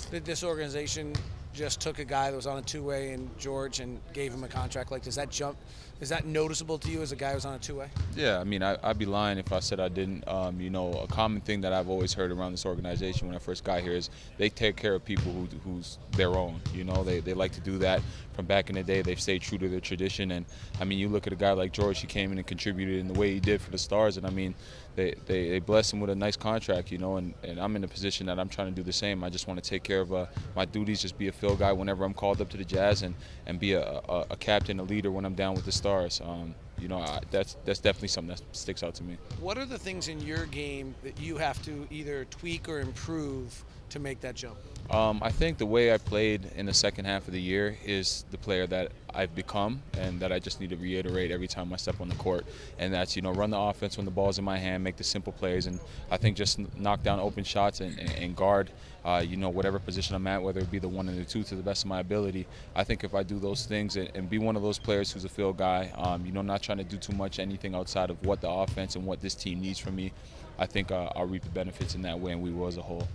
that this organization just took a guy that was on a two-way in George and gave him a contract? Does that jump Is that noticeable to you as a guy who's on a two-way? Yeah, I mean, I'd be lying if I said I didn't. You know, a common thing that I've always heard around this organization when I first got here is they take care of people who's their own. You know, they like to do that. From back in the day, they've stayed true to their tradition. And, I mean, you look at a guy like George, he came in and contributed in the way he did for the Stars. And, I mean, they blessed him with a nice contract, you know, and I'm in a position that I'm trying to do the same. I just want to take care of my duties, just be a fill guy whenever I'm called up to the Jazz and be a captain, a leader when I'm down with the Stars. You know, that's definitely something that sticks out to me. What are the things in your game that you have to either tweak or improve to make that jump? I think the way I played in the second half of the year is the player that I've become and that I just need to reiterate every time I step on the court. And that's, you know, run the offense when the ball's in my hand, make the simple plays, and I think just knock down open shots and guard, you know, whatever position I'm at, whether it be the 1 or the 2 to the best of my ability. I think if I do those things and be one of those players who's a field guy, you know, not trying to do too much anything outside of what the offense and what this team needs from me, I think I'll reap the benefits in that way, and we will as a whole.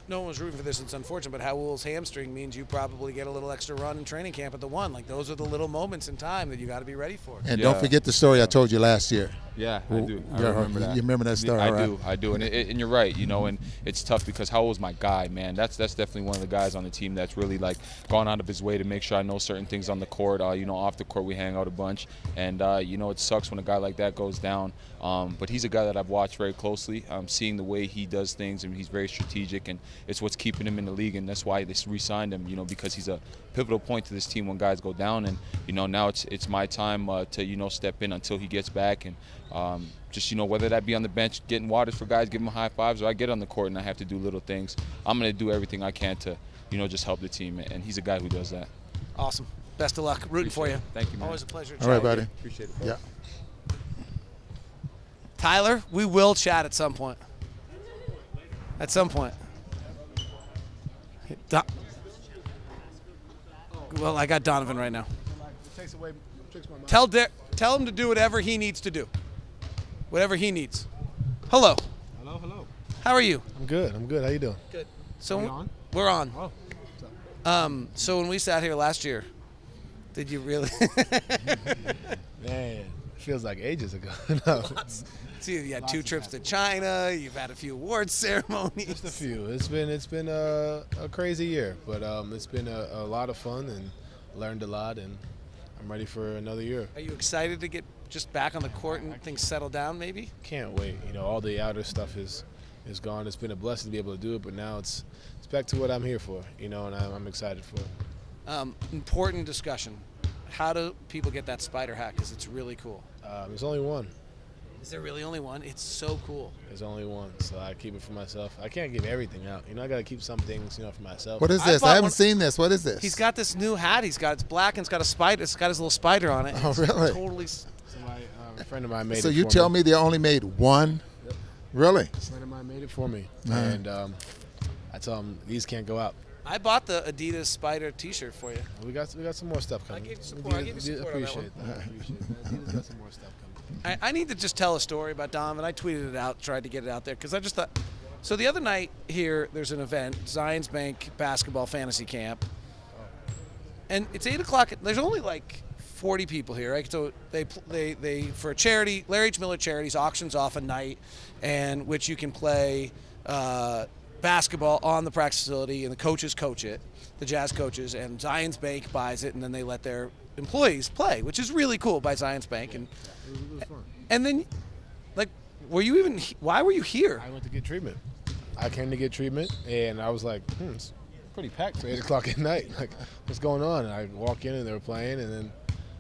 No one was rooting for this. It's unfortunate, but Raul's hamstring means you probably get a little extra run in training camp at the 1. Like, those are the little moments in time that you got to be ready for. And don't forget the story I told you last year. Yeah, I do. I remember that. You remember that story, right? I do. And you're right, you know, and it's tough because Raul's my guy, man. That's definitely one of the guys on the team that's really, like, gone out of his way to make sure I know certain things on the court. You know, off the court we hang out a bunch. And, you know, it sucks when a guy like that goes down. But he's a guy that I've watched very closely, seeing the way he does things, and he's very strategic, and it's what's keeping him in the league, and that's why they re-signed him, you know, because he's a pivotal point to this team when guys go down. And, you know, now it's my time to, you know, step in until he gets back, and just, you know, whether that be on the bench getting waters for guys, giving them high fives, or I get on the court and I have to do little things, I'm going to do everything I can to, you know, just help the team, and he's a guy who does that. Awesome. Best of luck. Rooting for you. Thank you, man. Always a pleasure. All right, buddy. Appreciate it, bro. Yeah. Tyler, we will chat at some point. At some point. Well, I got Donovan right now. Tell him to do whatever he needs to do. Whatever he needs. Hello. Hello. How are you? I'm good. How you doing? Good. So are we on? We're on. Oh. So when we sat here last year, did you really? Man, it feels like ages ago. No. See, you had 2 trips to China. You've had a few award ceremonies. Just a few. It's been a crazy year, but it's been a lot of fun and learned a lot, and I'm ready for another year. Are you excited to get just back on the court and things settle down, maybe? Can't wait. You know, all the outer stuff is gone. It's been a blessing to be able to do it, but now it's back to what I'm here for. You know, and I'm excited for it. Important discussion. How do people get that spider hat? Because it's really cool. There's only one. Is there really only one? It's so cool. There's only one, so I keep it for myself. I can't give everything out. You know, I got to keep some things, you know, for myself. What is this? I haven't seen this. What is this? He's got this new hat. It's black and it's got a spider. It's got his little spider on it. Oh, really? Totally. A friend of mine made it so for you me. tell me they only made one? Yep. Really? A friend of mine made it for me, Uh-huh. and I told him these can't go out. I bought the Adidas Spider T-shirt for you. We got some more stuff coming. I gave you support. I appreciate that. Appreciate that. Adidas got some more stuff coming. I need to just tell a story about Dom, and I tweeted it out, tried to get it out there, because I just thought. So the other night here, there's an event, Zions Bank Basketball Fantasy Camp, and it's 8 o'clock. There's only like 40 people here, right? So they for a charity, Larry H. Miller Charities auctions off a night, and which you can play basketball on the practice facility, and the coaches coach it, the Jazz coaches, and Zions Bank buys it, and then they let their employees play, which is really cool by Zions Bank. And and then, like, why were you here? I went to get treatment. I came to get treatment, and I was like, it's pretty packed for 8 o'clock at night. Like, what's going on? And I walk in, and they were playing, and then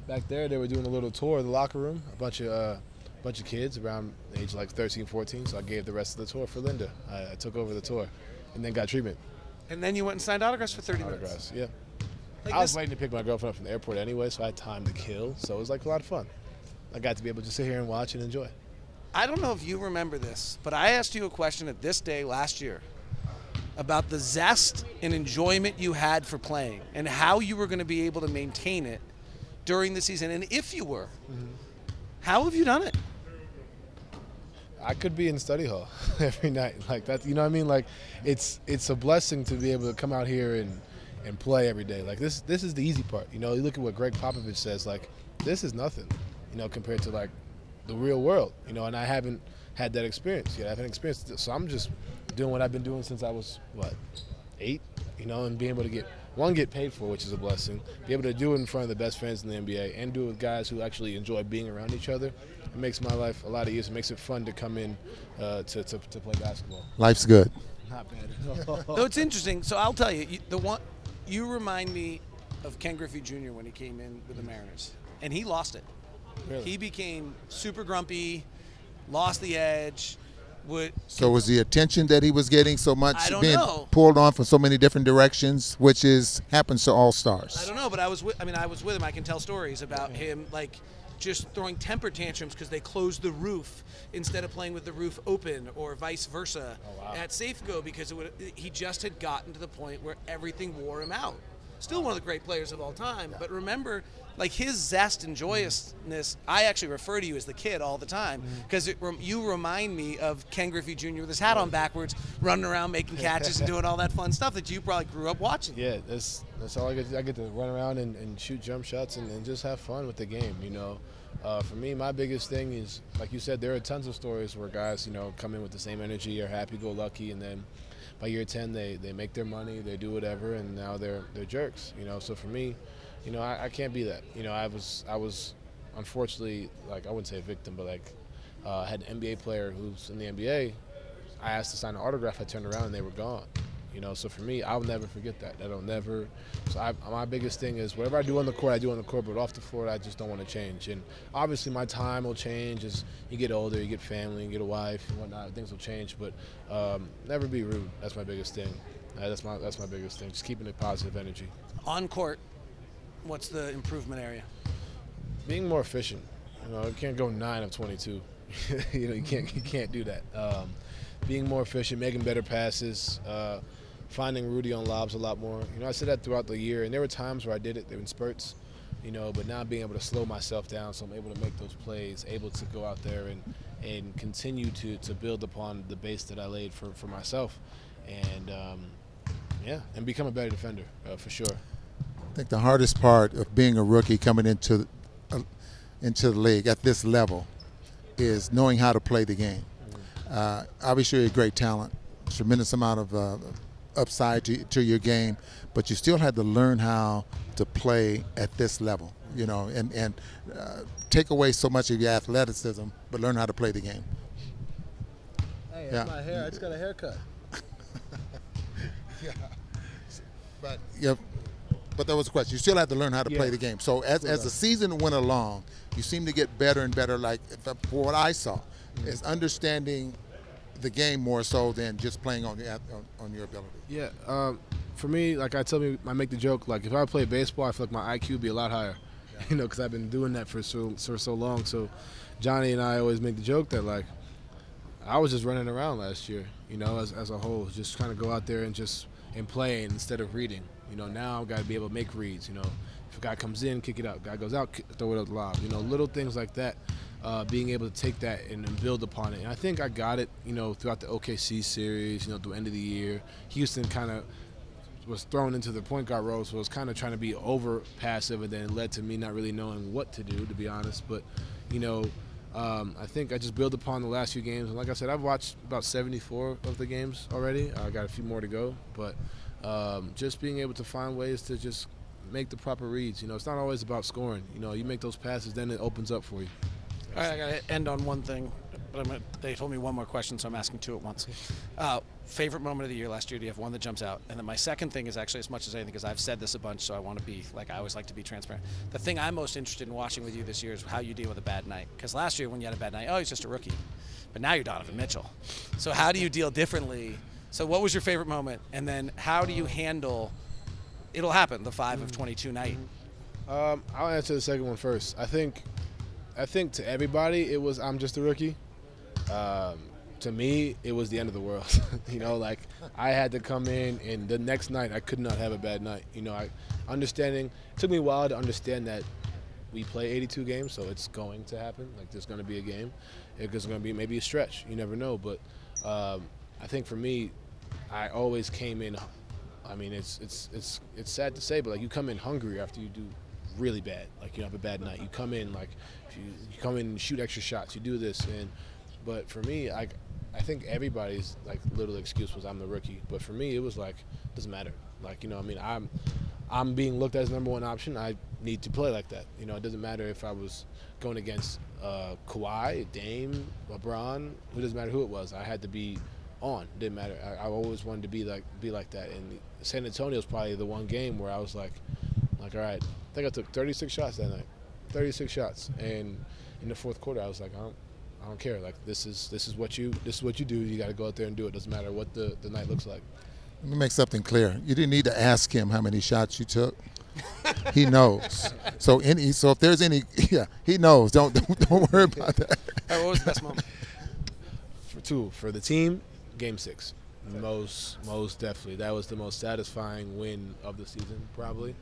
back there they were doing a little tour of the locker room, a bunch of kids around age like 13, 14, so I gave the rest of the tour for Linda. I took over the tour and then got treatment. And then you went and signed autographs for 30 autographs, minutes. Yeah. Like I was waiting to pick my girlfriend up from the airport anyway, so I had time to kill, so it was like a lot of fun. I got to be able to sit here and watch and enjoy. I don't know if you remember this, but I asked you a question at this day last year about the zest and enjoyment you had for playing and how you were going to be able to maintain it during the season. And if you were, how have you done it? I could be in study hall every night. Like that, you know what I mean? Like it's a blessing to be able to come out here and play every day. Like this is the easy part. You know, you look at what Greg Popovich says, like, this is nothing. compared to like the real world, and I haven't had that experience yet. I haven't experienced it, so I'm just doing what I've been doing since I was 8, and being able to get paid for, which is a blessing, be able to do it in front of the best fans in the NBA and do it with guys who actually enjoy being around each other. It makes my life a lot easier. It makes it fun to come in to play basketball. Life's good. Not bad. No, it's interesting. So I'll tell you, you remind me of Ken Griffey Jr. when he came in with the Mariners, and he lost it. Really? He became super grumpy, lost the edge. So was the attention that he was getting so much being know. pulled on from so many different directions, which happens to all stars? I don't know, but I was with him. I can tell stories about him just throwing temper tantrums because they closed the roof instead of playing with the roof open, or vice versa at Safeco, because he just had gotten to the point where everything wore him out. Still one of the great players of all time, but remember, his zest and joyousness, I actually refer to you as the kid all the time, because you remind me of Ken Griffey Jr. with his hat on backwards, running around making catches and doing all that fun stuff that you probably grew up watching. Yeah, that's all I get. I get to run around and shoot jump shots and just have fun with the game, For me, my biggest thing is, like you said, there are tons of stories where guys, come in with the same energy, are happy-go-lucky, and then by year 10 they make their money, they do whatever, and now they're jerks, So for me, I can't be that. I was unfortunately, I wouldn't say a victim, but had an NBA player who's in the NBA. I asked to sign an autograph. I turned around and they were gone. So for me, I'll never forget that. That'll never. So my biggest thing is whatever I do on the court, I do on the court, but off the court, I just don't want to change. And obviously, my time will change as you get older, you get family, you get a wife and whatnot. Things will change, but never be rude. That's my biggest thing. That's my biggest thing. Just keeping a positive energy. On court, what's the improvement area? Being more efficient. You can't go 9 of 22. You can't do that. Being more efficient, making better passes. Finding Rudy on lobs a lot more. I said that throughout the year, and there were times where I did it. They were in spurts, but now being able to slow myself down so I'm able to make those plays, able to go out there and continue to build upon the base that I laid for myself, and and become a better defender for sure. I think the hardest part of being a rookie coming into the league at this level is knowing how to play the game. Obviously, you're a great talent, tremendous amount of upside to your game, but you still had to learn how to play at this level, and take away so much of your athleticism, but learn how to play the game. Hey, that's my hair. I just got a haircut. But that was a question. You still had to learn how to play the game. So as the season went along, you seemed to get better and better. For what I saw, is understanding the game more so than just playing on your ability. Yeah, for me, I make the joke, if I play baseball, I feel like my IQ would be a lot higher, because I've been doing that for so long. So Johnny and I always make the joke that I was just running around last year, as a whole, just trying to go out there and play instead of reading. Now I've got to be able to make reads. If a guy comes in, kick it out. Guy goes out, throw it up the lob. Little things like that. Being able to take that and build upon it. And I think I got it, throughout the OKC series, the end of the year. Houston kind of was thrown into the point guard role, so I was kind of trying to be over passive, and then it led to me not really knowing what to do, to be honest. But, I think I just built upon the last few games. And like I said, I've watched about 74 of the games already. I got a few more to go. But just being able to find ways to just make the proper reads. It's not always about scoring. You make those passes, then it opens up for you. All right, I got to end on one thing, but they told me one more question, so I'm asking two at once. Favorite moment of the year last year? Do you have one that jumps out? And then my second thing is actually as much as anything, because I've said this a bunch, so I want to be I always like to be transparent. The thing I'm most interested in watching with you this year is how you deal with a bad night. Because last year when you had a bad night, he's just a rookie. But now you're Donovan Mitchell. So how do you deal differently? So what was your favorite moment? And then how do you handle, it'll happen, the 5 of 22 night? I'll answer the second one first. I think to everybody it was I'm just a rookie. To me, it was the end of the world. I had to come in, and the next night I could not have a bad night. It took me a while to understand that we play 82 games, so it's going to happen. There's going to be a game. It's going to be maybe a stretch. You never know. But I think for me, I always came in. I mean, it's sad to say, but you come in hungry after you do really bad. Like, you have a bad night. You come in, like, you come in and shoot extra shots. You do this. But for me, I think everybody's, like, little excuse was I'm the rookie. But for me, it was like, it doesn't matter. Like, you know, I mean, I'm being looked at as number one option. I need to play like that. You know, it doesn't matter if I was going against Kawhi, Dame, LeBron. It doesn't matter who it was. I had to be on. It didn't matter. I always wanted to be like that. And San Antonio was probably the one game where I was like, all right, I think I took 36 shots that night. 36 shots. And in the fourth quarter, I was like, I don't care. Like, this is what you do. You got to go out there and do it. Doesn't matter what the night looks like. Let me make something clear. You didn't need to ask him how many shots you took. He knows. So if there's any, he knows. Don't worry about that. What was the best moment? For the team, Game 6. Most definitely. That was the most satisfying win of the season, probably.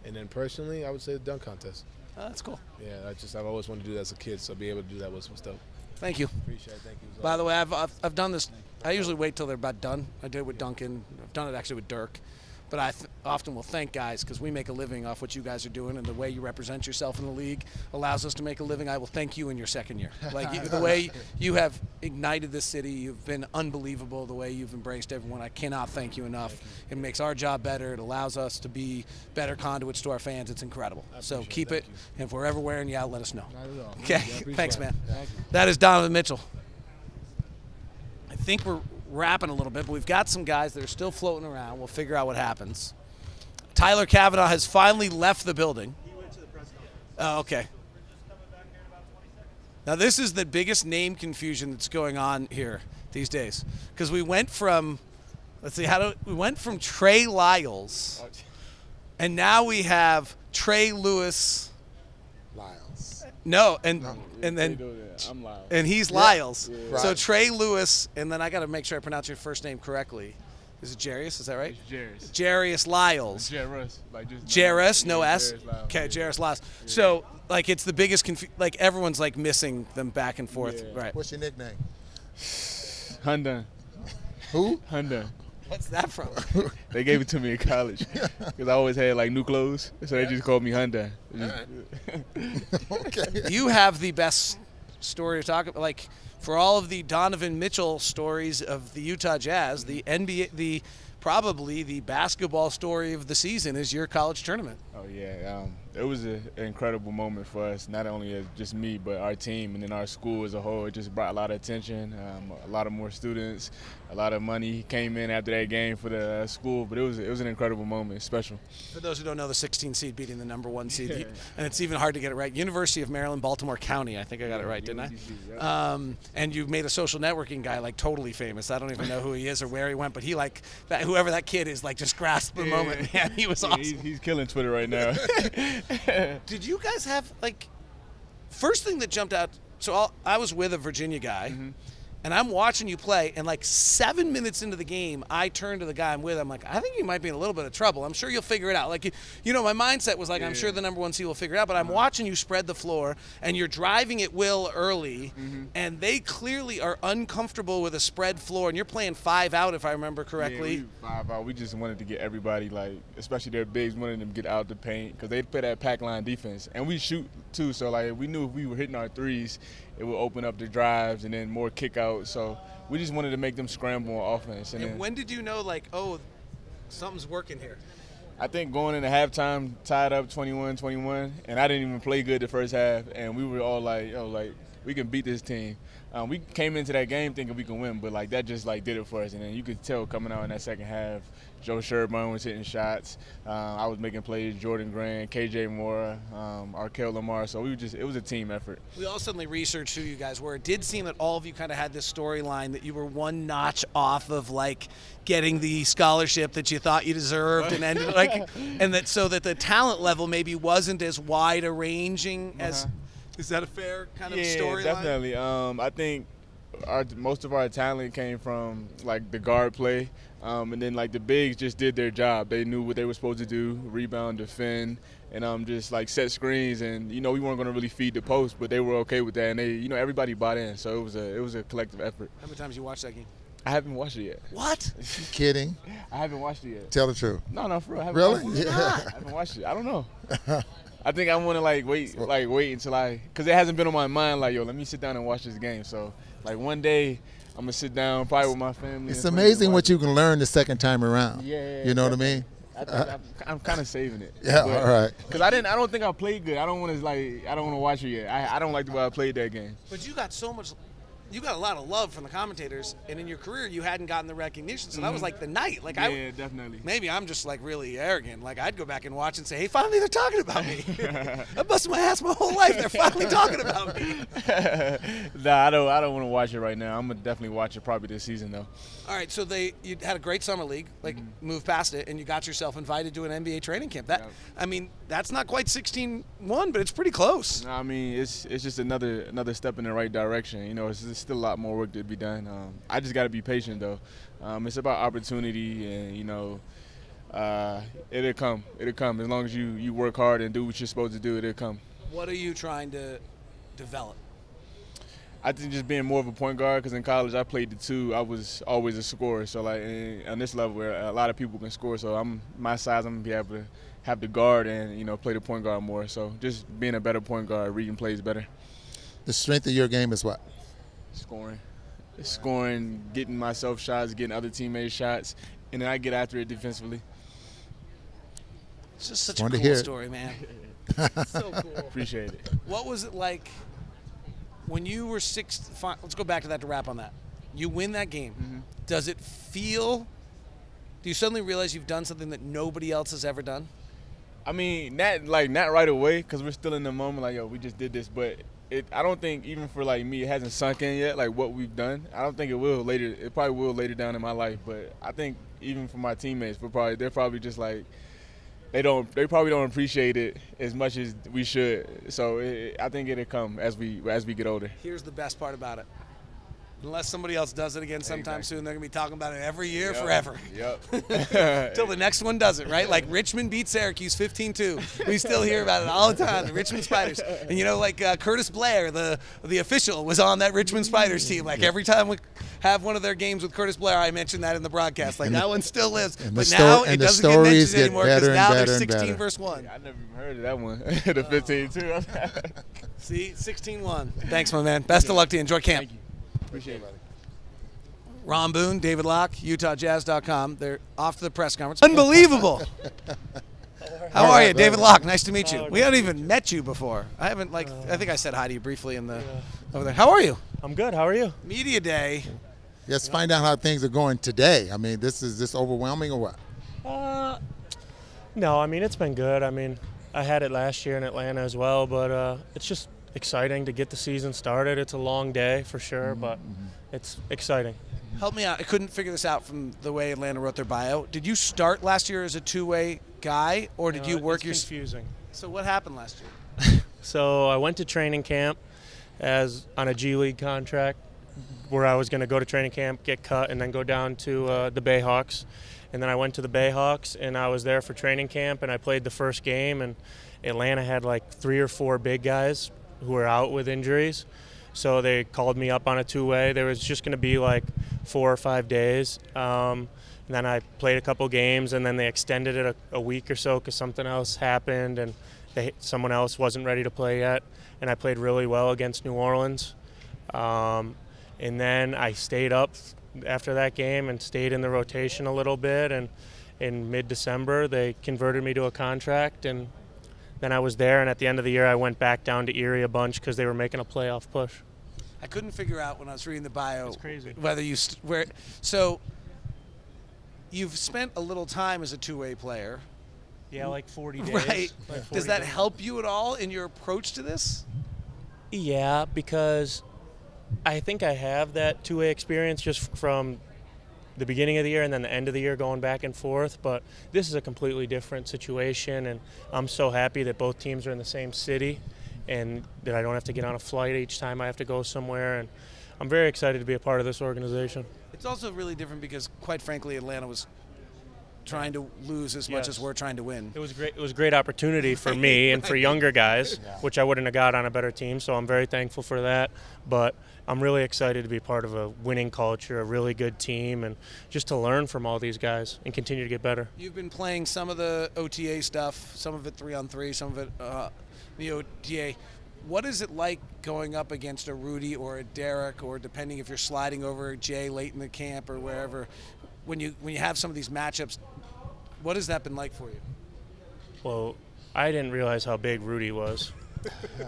And then personally, I would say the dunk contest. Oh, that's cool. Yeah, I've always wanted to do that as a kid, so be able to do that was dope. Thank you. Appreciate it. Thank you. By the way, I've done this. I usually wait till they're about done. I did it with Duncan. I've done it actually with Dirk. But I often will thank guys because we make a living off what you guys are doing, and the way you represent yourself in the league allows us to make a living. I will thank you in your second year. Like, the way you have ignited this city, you've been unbelievable. The way you've embraced everyone, I cannot thank you enough. It makes our job better. It allows us to be better conduits to our fans. It's incredible. So keep it. And if we're ever wearing you out, let us know. Not at all. Okay. Yeah, Thanks, man. Thank you. That is Donovan Mitchell. I think we're wrapping a little bit, but we've got some guys that are still floating around. We'll figure out what happens. Tyler Cavanaugh has finally left the building. He went to the press conference. Oh, okay. Now, this is the biggest name confusion that's going on here these days. Because we went from, we went from Trey Lyles, and now we have Trey Lewis. Lyles. No, and then I'm Lyles. and he's Lyles. Yeah. So Right. Trey Lewis, and then I got to make sure I pronounce your first name correctly. Is it Jairus? Is that right? Jairus. Jairus Lyles. Jairus. Like just Jairus, no S. Jairus Lyles. Okay, Jairus Lyles. So, like, it's the biggest like everyone's like missing them back and forth. Yeah. Right. What's your nickname? Hyundai. Who? Hyundai. What's that from? They gave it to me in college because I always had like new clothes, so they just called me Hyundai. Okay. You have the best story to talk about. Like, for all of the Donovan Mitchell stories of the Utah Jazz, the NBA, probably the basketball story of the season is your college tournament. Oh yeah, it was an incredible moment for us. Not only as just me, but our team and then our school as a whole. It just brought a lot of attention, a lot of more students, a lot of money came in after that game for the school. But it was an incredible moment, special. For those who don't know, the 16 seed beating the number 1 seed, and it's even hard to get it right. University of Maryland, Baltimore County. I think I got it right, didn't I? And you made a social networking guy like totally famous. I don't even know who he is or where he went, but he like that, whoever that kid is, like just grasped the moment. Man, he was awesome. He's killing Twitter right now. Did you guys have like first thing that jumped out? So I was with a Virginia guy. And I'm watching you play, and like 7 minutes into the game, I turn to the guy I'm with. I'm like, I think you might be in a little bit of trouble. I'm sure you'll figure it out. Like, you know, my mindset was like, I'm sure the number 1 seed will figure it out. But I'm watching you spread the floor, and you're driving at will early, and they clearly are uncomfortable with a spread floor. And you're playing 5 out, if I remember correctly. Yeah, 5 out. We just wanted to get everybody, like, especially their bigs, wanted them to get out the paint because they play that pack line defense, and we shoot too. So like, we knew if we were hitting our threes, it would open up the drives and then more kick out. So we just wanted to make them scramble on offense. And when did you know, like, oh, something's working here? I think going into halftime, tied up 21-21, and I didn't even play good the first half, and we were all like, yo, like, we can beat this team. We came into that game thinking we can win, but like that just like did it for us. And then you could tell coming out in that second half, Joe Sherburne was hitting shots. I was making plays. Jordan Grant, KJ Moore, Arkel Lamar. So it was a team effort. We all suddenly researched who you guys were. It did seem that all of you kind of had this storyline that you were one notch off of like getting the scholarship that you thought you deserved, and ended like, and that so that the talent level maybe wasn't as wide a ranging as. Is that a fair kind of storyline? Yeah, definitely. I think most of our talent came from like the guard play, and then like the bigs just did their job. They knew what they were supposed to do: rebound, defend, and just like set screens. And you know, we weren't going to really feed the post, but they were okay with that. And they, you know, everybody bought in. So it was a collective effort. How many times you watched that game? I haven't watched it yet. What? You kidding? I haven't watched it yet. Tell the truth. No, for real. I haven't Really? watched it. Yeah. I haven't watched it. I don't know. I think I want to wait until because it hasn't been on my mind. Like, yo, let me sit down and watch this game. So, like, one day I'm gonna sit down, probably with my family. It's amazing what you can learn the second time around. Yeah. You know what I mean? I'm kind of saving it. Yeah, all right. Because I don't think I played good. I don't want to watch it yet. I don't like the way I played that game. But you got you got a lot of love from the commentators, and in your career you hadn't gotten the recognition, so that was like the night. Like yeah, definitely. Maybe I'm just like really arrogant. Like I'd go back and watch and say, hey, finally they're talking about me. I busted my ass my whole life. They're finally talking about me. Nah, I don't want to watch it right now. I'm gonna definitely watch it probably this season though. All right, so you had a great summer league, moved past it, and you got yourself invited to an NBA training camp. I mean, that's not quite 16-1, but it's pretty close. I mean, it's just another step in the right direction. You know, there's still a lot more work to be done. I just got to be patient though. It's about opportunity, and you know, it'll come. It'll come as long as you work hard and do what you're supposed to do. It'll come. What are you trying to develop? I think just being more of a point guard, because in college I played the two. I was always a scorer. So like on this level where a lot of people can score, so my size, I'm gonna be able to have the guard and play the point guard more. So just being a better point guard, reading plays better. The strength of your game is what? Scoring, getting myself shots, getting other teammates shots, and then I get after it defensively. It's just such a cool story, man. So cool. Appreciate it. What was it like when you were let's go back to that to wrap on that. You win that game. Does it feel, do you suddenly realize you've done something that nobody else has ever done? I mean, not right away, because we're still in the moment, like, yo, we just did this, but I don't think, even for like me, it hasn't sunk in yet, like what we've done. I don't think it will later. It probably will later down in my life, but I think even for my teammates, they're probably just like, they probably don't appreciate it as much as we should. So I think it'll come as we get older. Here's the best part about it. Unless somebody else does it again sometime soon, they're going to be talking about it every year forever. Yep. Till the next one does it, right? Like Richmond beat Syracuse 15-2. We still hear about it all the time, the Richmond Spiders. And like Curtis Blair, the official, was on that Richmond Spiders team. Like every time we have one of their games with Curtis Blair, I mention that in the broadcast. Like that one still lives. But now it doesn't get mentioned anymore because now they're 16 versus 1. I never even heard of that one. The 15-2. See, 16-1. Thanks, my man. Best of luck to you. Enjoy camp. Appreciate it. Ron Boone, David Locke, UtahJazz.com. They're off to the press conference. Unbelievable. How are you, David Locke? Nice to meet you. We haven't even met you before. I haven't, I think I said hi to you briefly over there. How are you? I'm good. How are you? Media day. Let's find out how things are going today. I mean, is this overwhelming or what? No, I mean, it's been good. I mean, I had it last year in Atlanta as well, but it's just exciting to get the season started. It's a long day for sure, but it's exciting. Help me out. I couldn't figure this out from the way Atlanta wrote their bio. Did you start last year as a two-way guy, or did you work it's confusing. So what happened last year? So I went to training camp on a G League contract where I was going to go to training camp, get cut, and then go down to the Bayhawks. And then I went to the Bayhawks, and I was there for training camp, and I played the first game, and Atlanta had like 3 or 4 big guys who were out with injuries. So they called me up on a two-way. There was just going to be like 4 or 5 days. And then I played a couple games, and then they extended it a week or so because something else happened, and someone else wasn't ready to play yet. And I played really well against New Orleans. And then I stayed up after that game and stayed in the rotation a little bit. And in mid-December, they converted me to a contract, and then I was there, and at the end of the year, I went back down to Erie a bunch because they were making a playoff push. I couldn't figure out when I was reading the bio. It's crazy. Whether you so you've spent a little time as a two-way player. Yeah, like 40 days. Right. Like 40 Does that days. help you at all in your approach to this? Yeah, because I think I have that two-way experience just from the beginning of the year and then the end of the year going back and forth, but this is a completely different situation, and I'm so happy that both teams are in the same city and that I don't have to get on a flight each time I have to go somewhere, and I'm very excited to be a part of this organization. It's also really different because, quite frankly, Atlanta was trying to lose as much as we're trying to win. It was great. It was a great opportunity for me and for younger guys, which I wouldn't have got on a better team. So I'm very thankful for that. But I'm really excited to be part of a winning culture, a really good team, and just to learn from all these guys and continue to get better. You've been playing some of the OTA stuff, some of it 3-on-3, some of it the OTA. What is it like going up against a Rudy or a Derrick, or depending if you're sliding over Jae late in the camp or wherever, when you have some of these matchups? What has that been like for you? Well, I didn't realize how big Rudy was.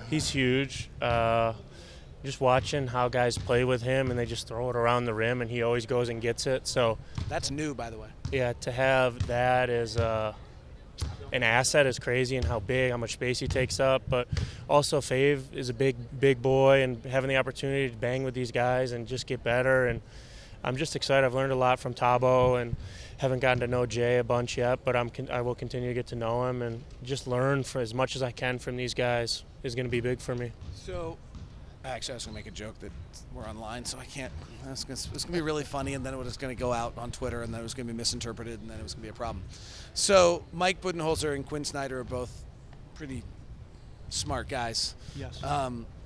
He's huge. Just watching how guys play with him, and they just throw it around the rim, and he always goes and gets it. So that's new, by the way. Yeah, to have that as an asset is crazy, and how much space he takes up. But also, Fave is a big boy, and having the opportunity to bang with these guys and just get better. And I'm just excited. I've learned a lot from Thabo, and haven't gotten to know Jae a bunch yet, but I will continue to get to know him, and just learn for as much as I can from these guys is going to be big for me. So, actually, I was going to make a joke that we're online, so I can't. It's going to be really funny, and then it was going to go out on Twitter, and then it was going to be misinterpreted, and then it was going to be a problem. So, Mike Budenholzer and Quin Snyder are both pretty smart guys. Yes.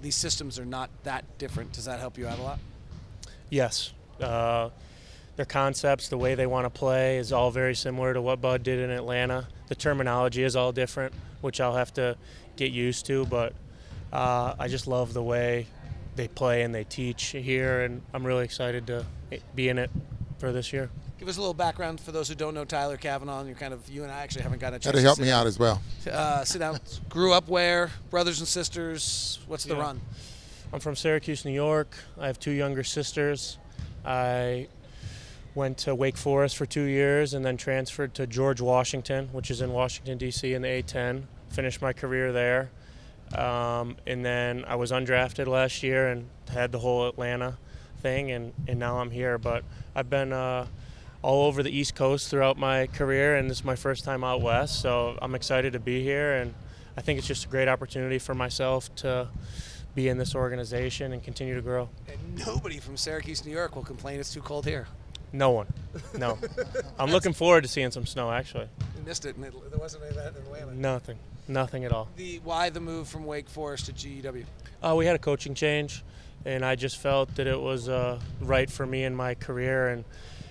These systems are not that different. Does that help you out a lot? Yes. Their concepts, the way they want to play is all very similar to what Bud did in Atlanta. The terminology is all different, which I'll have to get used to, but I just love the way they play and they teach here, and I'm really excited to be in it for this year. Give us a little background for those who don't know Tyler Cavanaugh. And you and I actually haven't gotten a chance That'll to help me out as well. Sit down. Grew up where? Brothers and sisters? What's the run? I'm from Syracuse, New York. I have 2 younger sisters. I went to Wake Forest for 2 years and then transferred to George Washington, which is in Washington, D.C. in the A-10. Finished my career there. And then I was undrafted last year and had the whole Atlanta thing, and now I'm here. But I've been all over the East Coast throughout my career, and this is my first time out west, so I'm excited to be here, and I think it's just a great opportunity for myself to be in this organization and continue to grow. And nobody from Syracuse, New York will complain it's too cold here. No one. No. I'm looking forward to seeing some snow, actually. You missed it, and there wasn't any of that in Atlanta. Nothing. Nothing at all. Why the move from Wake Forest to GEW? We had a coaching change, and I just felt that it was right for me in my career, and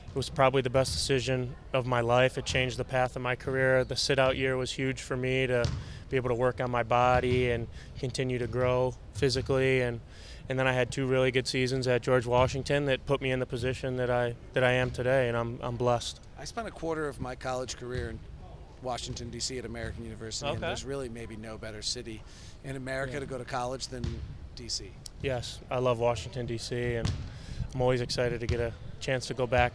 it was probably the best decision of my life. It changed the path of my career. The sit-out year was huge for me to be able to work on my body and continue to grow physically, and then I had 2 really good seasons at George Washington that put me in the position that I am today, and I'm blessed. I spent a quarter of my college career in Washington, D.C. at American University, and there's really maybe no better city in America to go to college than D.C. Yes, I love Washington, D.C., and I'm always excited to get a chance to go back.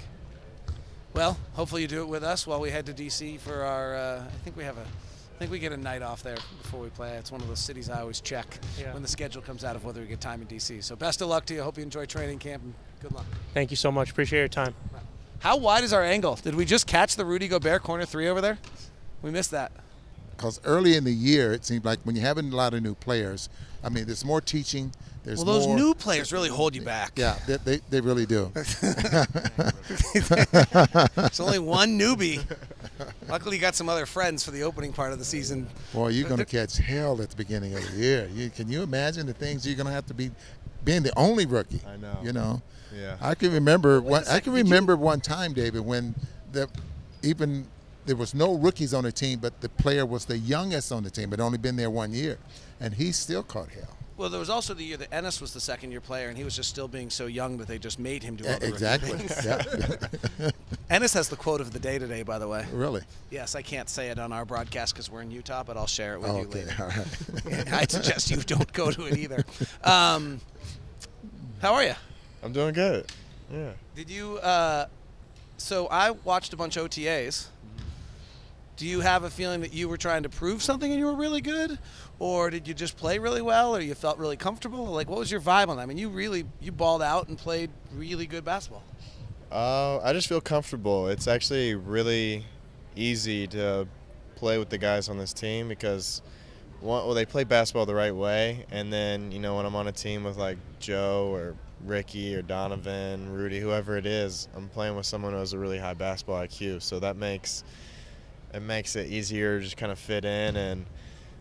Well, hopefully you do it with us while we head to D.C. for our, I think we get a night off there before we play. It's one of those cities I always check when the schedule comes out of whether we get time in D.C. So best of luck to you. Hope you enjoy training camp, and good luck. Thank you so much. Appreciate your time. How wide is our angle? Did we just catch the Rudy Gobert corner 3 over there? We missed that. Because early in the year, it seemed like when you're having a lot of new players, I mean, there's more teaching. There's those more, new players really hold you back. Yeah, they really do. There's only one newbie. Luckily, you got some other friends for the opening part of the season. Boy, you're going to catch hell at the beginning of the year. Can you imagine the things you're going to have to be being the only rookie? I know. You know. Yeah. I can remember one time, David, when there was no rookies on the team, but the player was the youngest on the team, but only been there 1 year, and he still caught hell. Well, there was also the year that Ennis was the second-year player, and he was just still being so young that they just made him do all the exactly. rookie things. Yeah. Ennis has the quote of the day today, by the way. Really? Yes, I can't say it on our broadcast because we're in Utah, but I'll share it with you later. All right. I'd suggest you don't go to it either. How are you? I'm doing good. Yeah. Did you? So I watched a bunch of OTAs. Do you have a feeling that you were trying to prove something and you were really good? Or did you just play really well, or you felt really comfortable? Like, what was your vibe on that? I mean, you balled out and played really good basketball. I just feel comfortable. It's actually really easy to play with the guys on this team because, they play basketball the right way. And then, when I'm on a team with like Joe or Ricky or Donovan, Rudy, whoever it is, I'm playing with someone who has a really high basketball IQ. So that makes it easier to just kind of fit in. And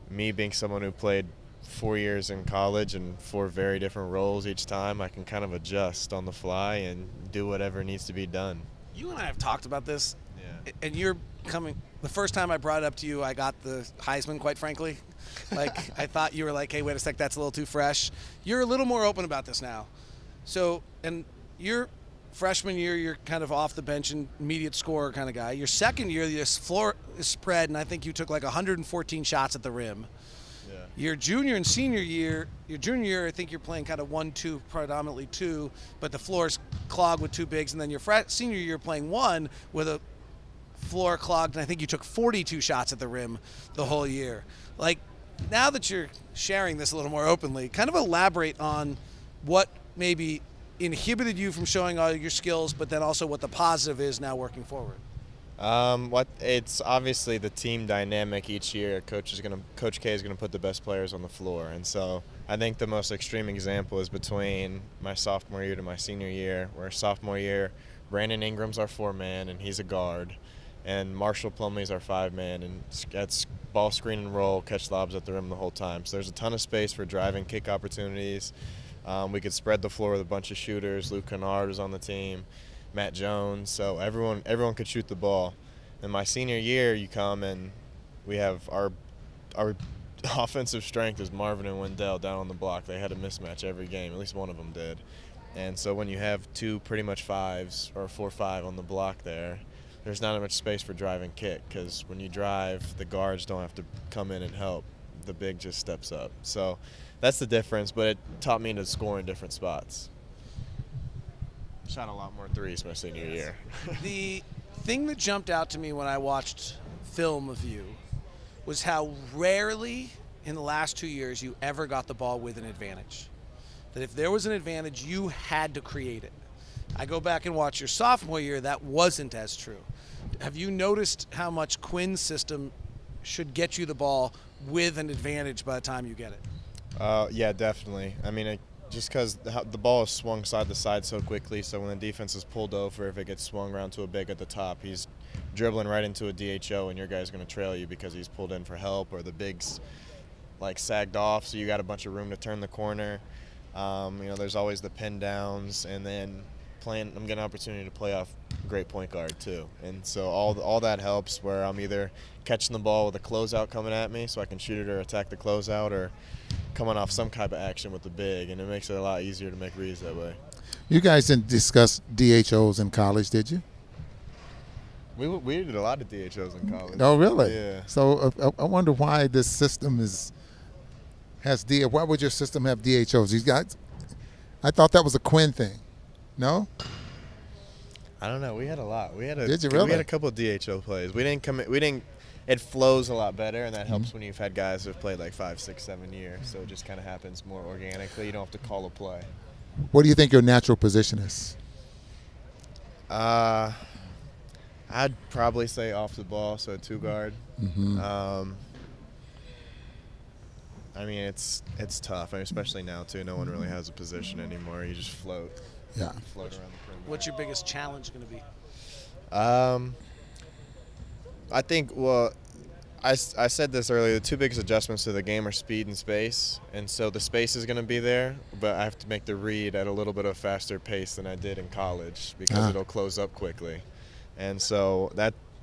me being someone who played 4 years in college and 4 very different roles each time, I can kind of adjust on the fly and do whatever needs to be done. You and I have talked about this, and you're coming. The first time I brought it up to you, I got the Heisman, quite frankly. Like, I thought you were like, hey, wait a sec, that's a little too fresh. You're a little more open about this now. So, and your freshman year, you're kind of off the bench and immediate scorer kind of guy. Your second year, this floor is spread, and I think you took like 114 shots at the rim. Yeah. Your junior and senior year, I think you're playing kind of 1-2, predominantly 2, but the floor's clogged with 2 bigs, and then your senior year playing 1 with a floor clogged, and I think you took 42 shots at the rim the whole year. Like, now that you're sharing this a little more openly, kind of elaborate on what maybe inhibited you from showing all your skills, but then also what the positive is now working forward. It's obviously the team dynamic each year. Coach K is gonna put the best players on the floor, and so I think the most extreme example is between my sophomore year to my senior year, where sophomore year, Brandon Ingram's our 4-man and he's a guard, and Marshall Plumlee's our 5-man, and that's ball screen and roll, catch lobs at the rim the whole time. So there's a ton of space for driving kick opportunities. We could spread the floor with a bunch of shooters. Luke Kennard was on the team, Matt Jones. So everyone could shoot the ball. In my senior year, you come and we have our offensive strength is Marvin and Wendell down on the block. They had a mismatch every game. At least one of them did. And so when you have 2 pretty much 5s or 4-5 on the block there's not much space for drive and kick, because when you drive, the guards don't have to come in and help. The big just steps up. So that's the difference, but it taught me to score in different spots. Shot a lot more threes my senior year. The thing that jumped out to me when I watched film of you was how rarely in the last 2 years you ever got the ball with an advantage. That if there was an advantage, you had to create it. I go back and watch your sophomore year, that wasn't as true. Have you noticed how much Quin's system should get you the ball with an advantage by the time you get it? Yeah, definitely. I mean, just because the ball is swung side to side so quickly, so when the defense is pulled over, if it gets swung around to a big at the top, he's dribbling right into a DHO, and your guy's going to trail you because he's pulled in for help, or the big's like sagged off, so you got a bunch of room to turn the corner. There's always the pin downs, and then I'm getting an opportunity to play off a great point guard too, and so all that helps, where I'm either catching the ball with a closeout coming at me so I can shoot it or attack the closeout, or coming off some type of action with the big, and it makes it a lot easier to make reads that way. You guys didn't discuss DHOs in college, did you? We did a lot of DHOs in college. Oh, really? Yeah. So I wonder why this system why would your system have DHOs? These guys, I thought that was a Quin thing. No? I don't know. We had a lot. Did you really? We had a couple of DHO plays. It flows a lot better, and that helps when you've had guys who have played like 5, 6, 7 years. So it just kind of happens more organically. You don't have to call a play. What do you think your natural position is? I'd probably say off the ball, so 2 guard. Mm-hmm. I mean, it's tough, especially now too. No one really has a position anymore. You just float. Yeah. Float around the perimeter. What's your biggest challenge going to be? I think, I said this earlier, the 2 biggest adjustments to the game are speed and space, and so the space is going to be there, but I have to make the read at a little bit of a faster pace than I did in college, because it'll close up quickly. And so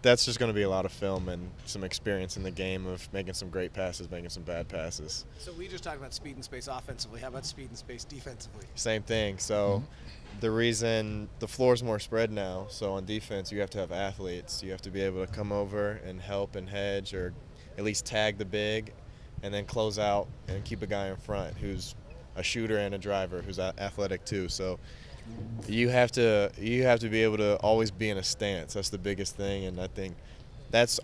that's just going to be a lot of film and some experience in the game of making some great passes, making some bad passes. So we just talked about speed and space offensively. How about speed and space defensively? Same thing. So the reason the floor is more spread now, so on defense you have to have athletes. You have to be able to come over and help and hedge, or at least tag the big, and then close out and keep a guy in front who's a shooter and a driver who's athletic too. So you have to be able to always be in a stance. That's the biggest thing, and I think that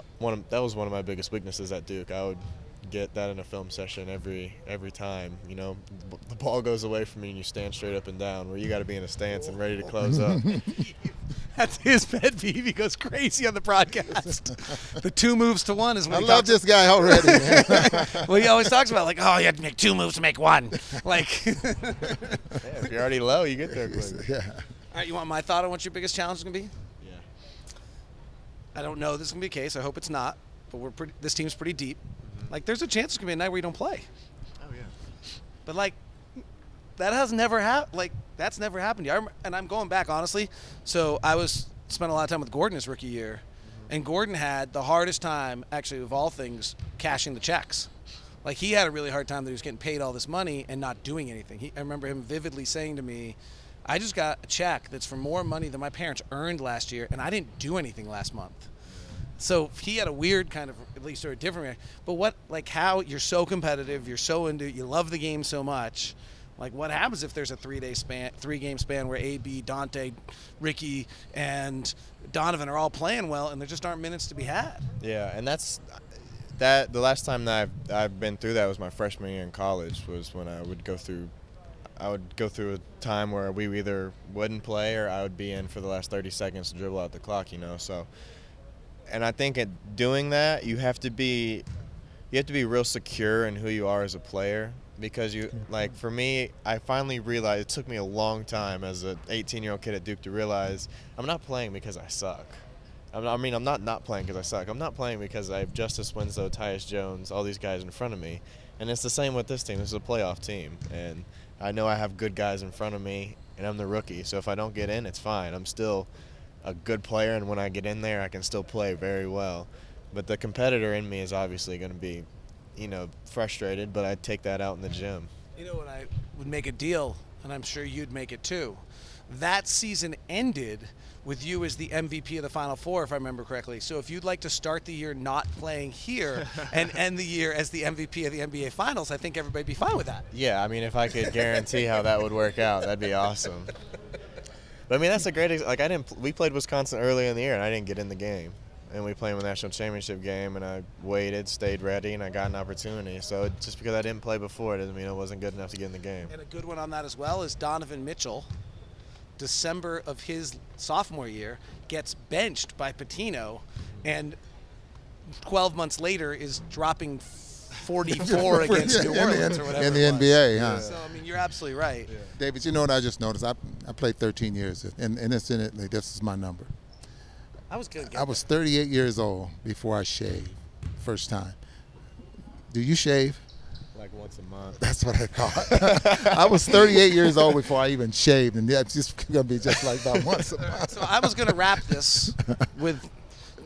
was one of my biggest weaknesses at Duke. I would get that in a film session every time. The ball goes away from you and you stand straight up and down, where you got to be in a stance and ready to close up. That's his pet peeve. He goes crazy on the broadcast. The 2 moves to 1 is what I love this guy already, man. Well, he always talks about, like, oh, you have to make 2 moves to make 1. Like, If you're already low, you get there quick. Yeah. all right, you want my thought on what your biggest challenge is going to be? Yeah. I don't know this is going to be the case. I hope it's not. But this team's pretty deep. Like, there's a chance it's going to be a night where you don't play. Oh, yeah. But, like, that has never happened. Like, that's never happened yet. And I'm going back, honestly. So I spent a lot of time with Gordon his rookie year. And Gordon had the hardest time, actually, of all things, cashing the checks. Like, he had a really hard time that he was getting paid all this money and not doing anything. I remember him vividly saying to me, I just got a check that's for more money than my parents earned last year, and I didn't do anything last month. So he had a weird kind of, at least, or a different reaction. But what, like, how you're so competitive, you're so into it, you love the game so much. Like, what happens if there's a 3-game span where AB, Dante, Ricky, and Donovan are all playing well, and there just aren't minutes to be had? Yeah, and the last time that I've been through that was my freshman year in college. Was when I would go through a time where we either wouldn't play or I would be in for the last 30 seconds to dribble out the clock. So, and I think at doing that, you have to be real secure in who you are as a player. Because like, for me, I finally realized, it took me a long time as an 18-year-old kid at Duke to realize I'm not playing because I suck. I'm not playing because I suck. I'm not playing because I have Justice Winslow, Tyus Jones, all these guys in front of me. And it's the same with this team. This is a playoff team. And I know I have good guys in front of me, and I'm the rookie. So if I don't get in, it's fine. I'm still a good player, and when I get in there, I can still play very well. But the competitor in me is obviously going to be, frustrated, but I'd take that out in the gym. You know what, I would make a deal, and I'm sure you'd make it too. That season ended with you as the MVP of the Final Four, if I remember correctly. So if you'd like to start the year not playing here and end the year as the MVP of the NBA Finals, I think everybody'd be fine with that. Yeah, if I could guarantee how that would work out, that'd be awesome. But that's a great, we played Wisconsin earlier in the year, and I didn't get in the game. And we played in the national championship game, and I waited, stayed ready, and I got an opportunity. So just because I didn't play before doesn't mean I wasn't good enough to get in the game. And a good one on that as well is Donovan Mitchell. December of his sophomore year gets benched by Pitino, and 12 months later is dropping 44 against New Orleans or whatever. In the NBA, huh? So, you're absolutely right. Yeah. David, you know what I just noticed? I played 13 years, and incidentally, this is my number. I was good. I was 38 years old before I shaved, first time. Do you shave? Like once a month. That's what I thought. I was 38 years old before I even shaved, and that's just going to be just like about once a month. So I was going to wrap this with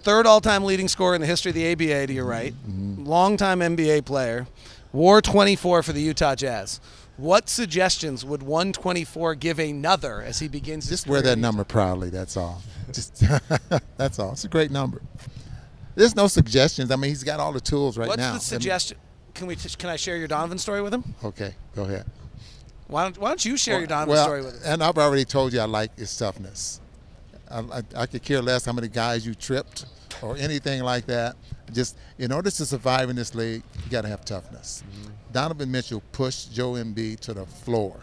third all-time leading scorer in the history of the ABA, to your right, longtime NBA player, wore 24 for the Utah Jazz. What suggestions would 124 give another as he begins his Just wear that number proudly, that's all. That's all. It's a great number. There's no suggestions. He's got all the tools right now. What's the suggestion? Can I share your Donovan story with him? Okay, go ahead. Why don't you share your Donovan story with him? And I've already told you I like his toughness. I could care less how many guys you tripped or anything like that. Just in order to survive in this league, you got to have toughness. Donovan Mitchell pushed Joe Embiid to the floor,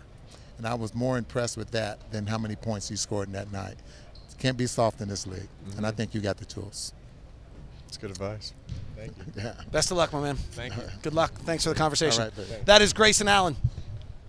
and I was more impressed with that than how many points he scored in that night. Can't be soft in this league, and I think you got the tools. That's good advice. Thank you. Yeah. Best of luck, my man. Thank you. Good luck. Thanks for the conversation. All right, that is Grayson Allen.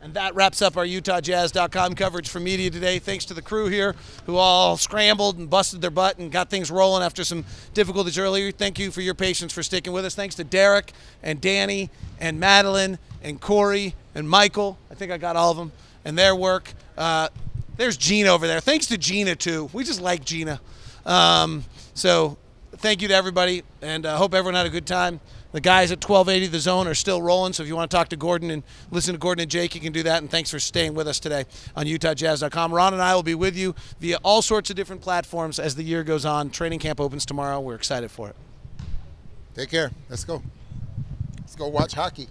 And that wraps up our UtahJazz.com coverage for media today. Thanks to the crew here who all scrambled and busted their butt and got things rolling after some difficulties earlier. Thank you for your patience for sticking with us. Thanks to Derrick and Danny and Madeline and Corey and Michael. I think I got all of them and their work. There's Gina over there. Thanks to Gina, too. We just like Gina. So thank you to everybody, and I hope everyone had a good time. The guys at 1280 The Zone are still rolling, so if you want to talk to Gordon and listen to Gordon and Jake, you can do that, and thanks for staying with us today on UtahJazz.com. Ron and I will be with you via all sorts of different platforms as the year goes on. Training camp opens tomorrow. We're excited for it. Take care. Let's go. Let's go watch hockey.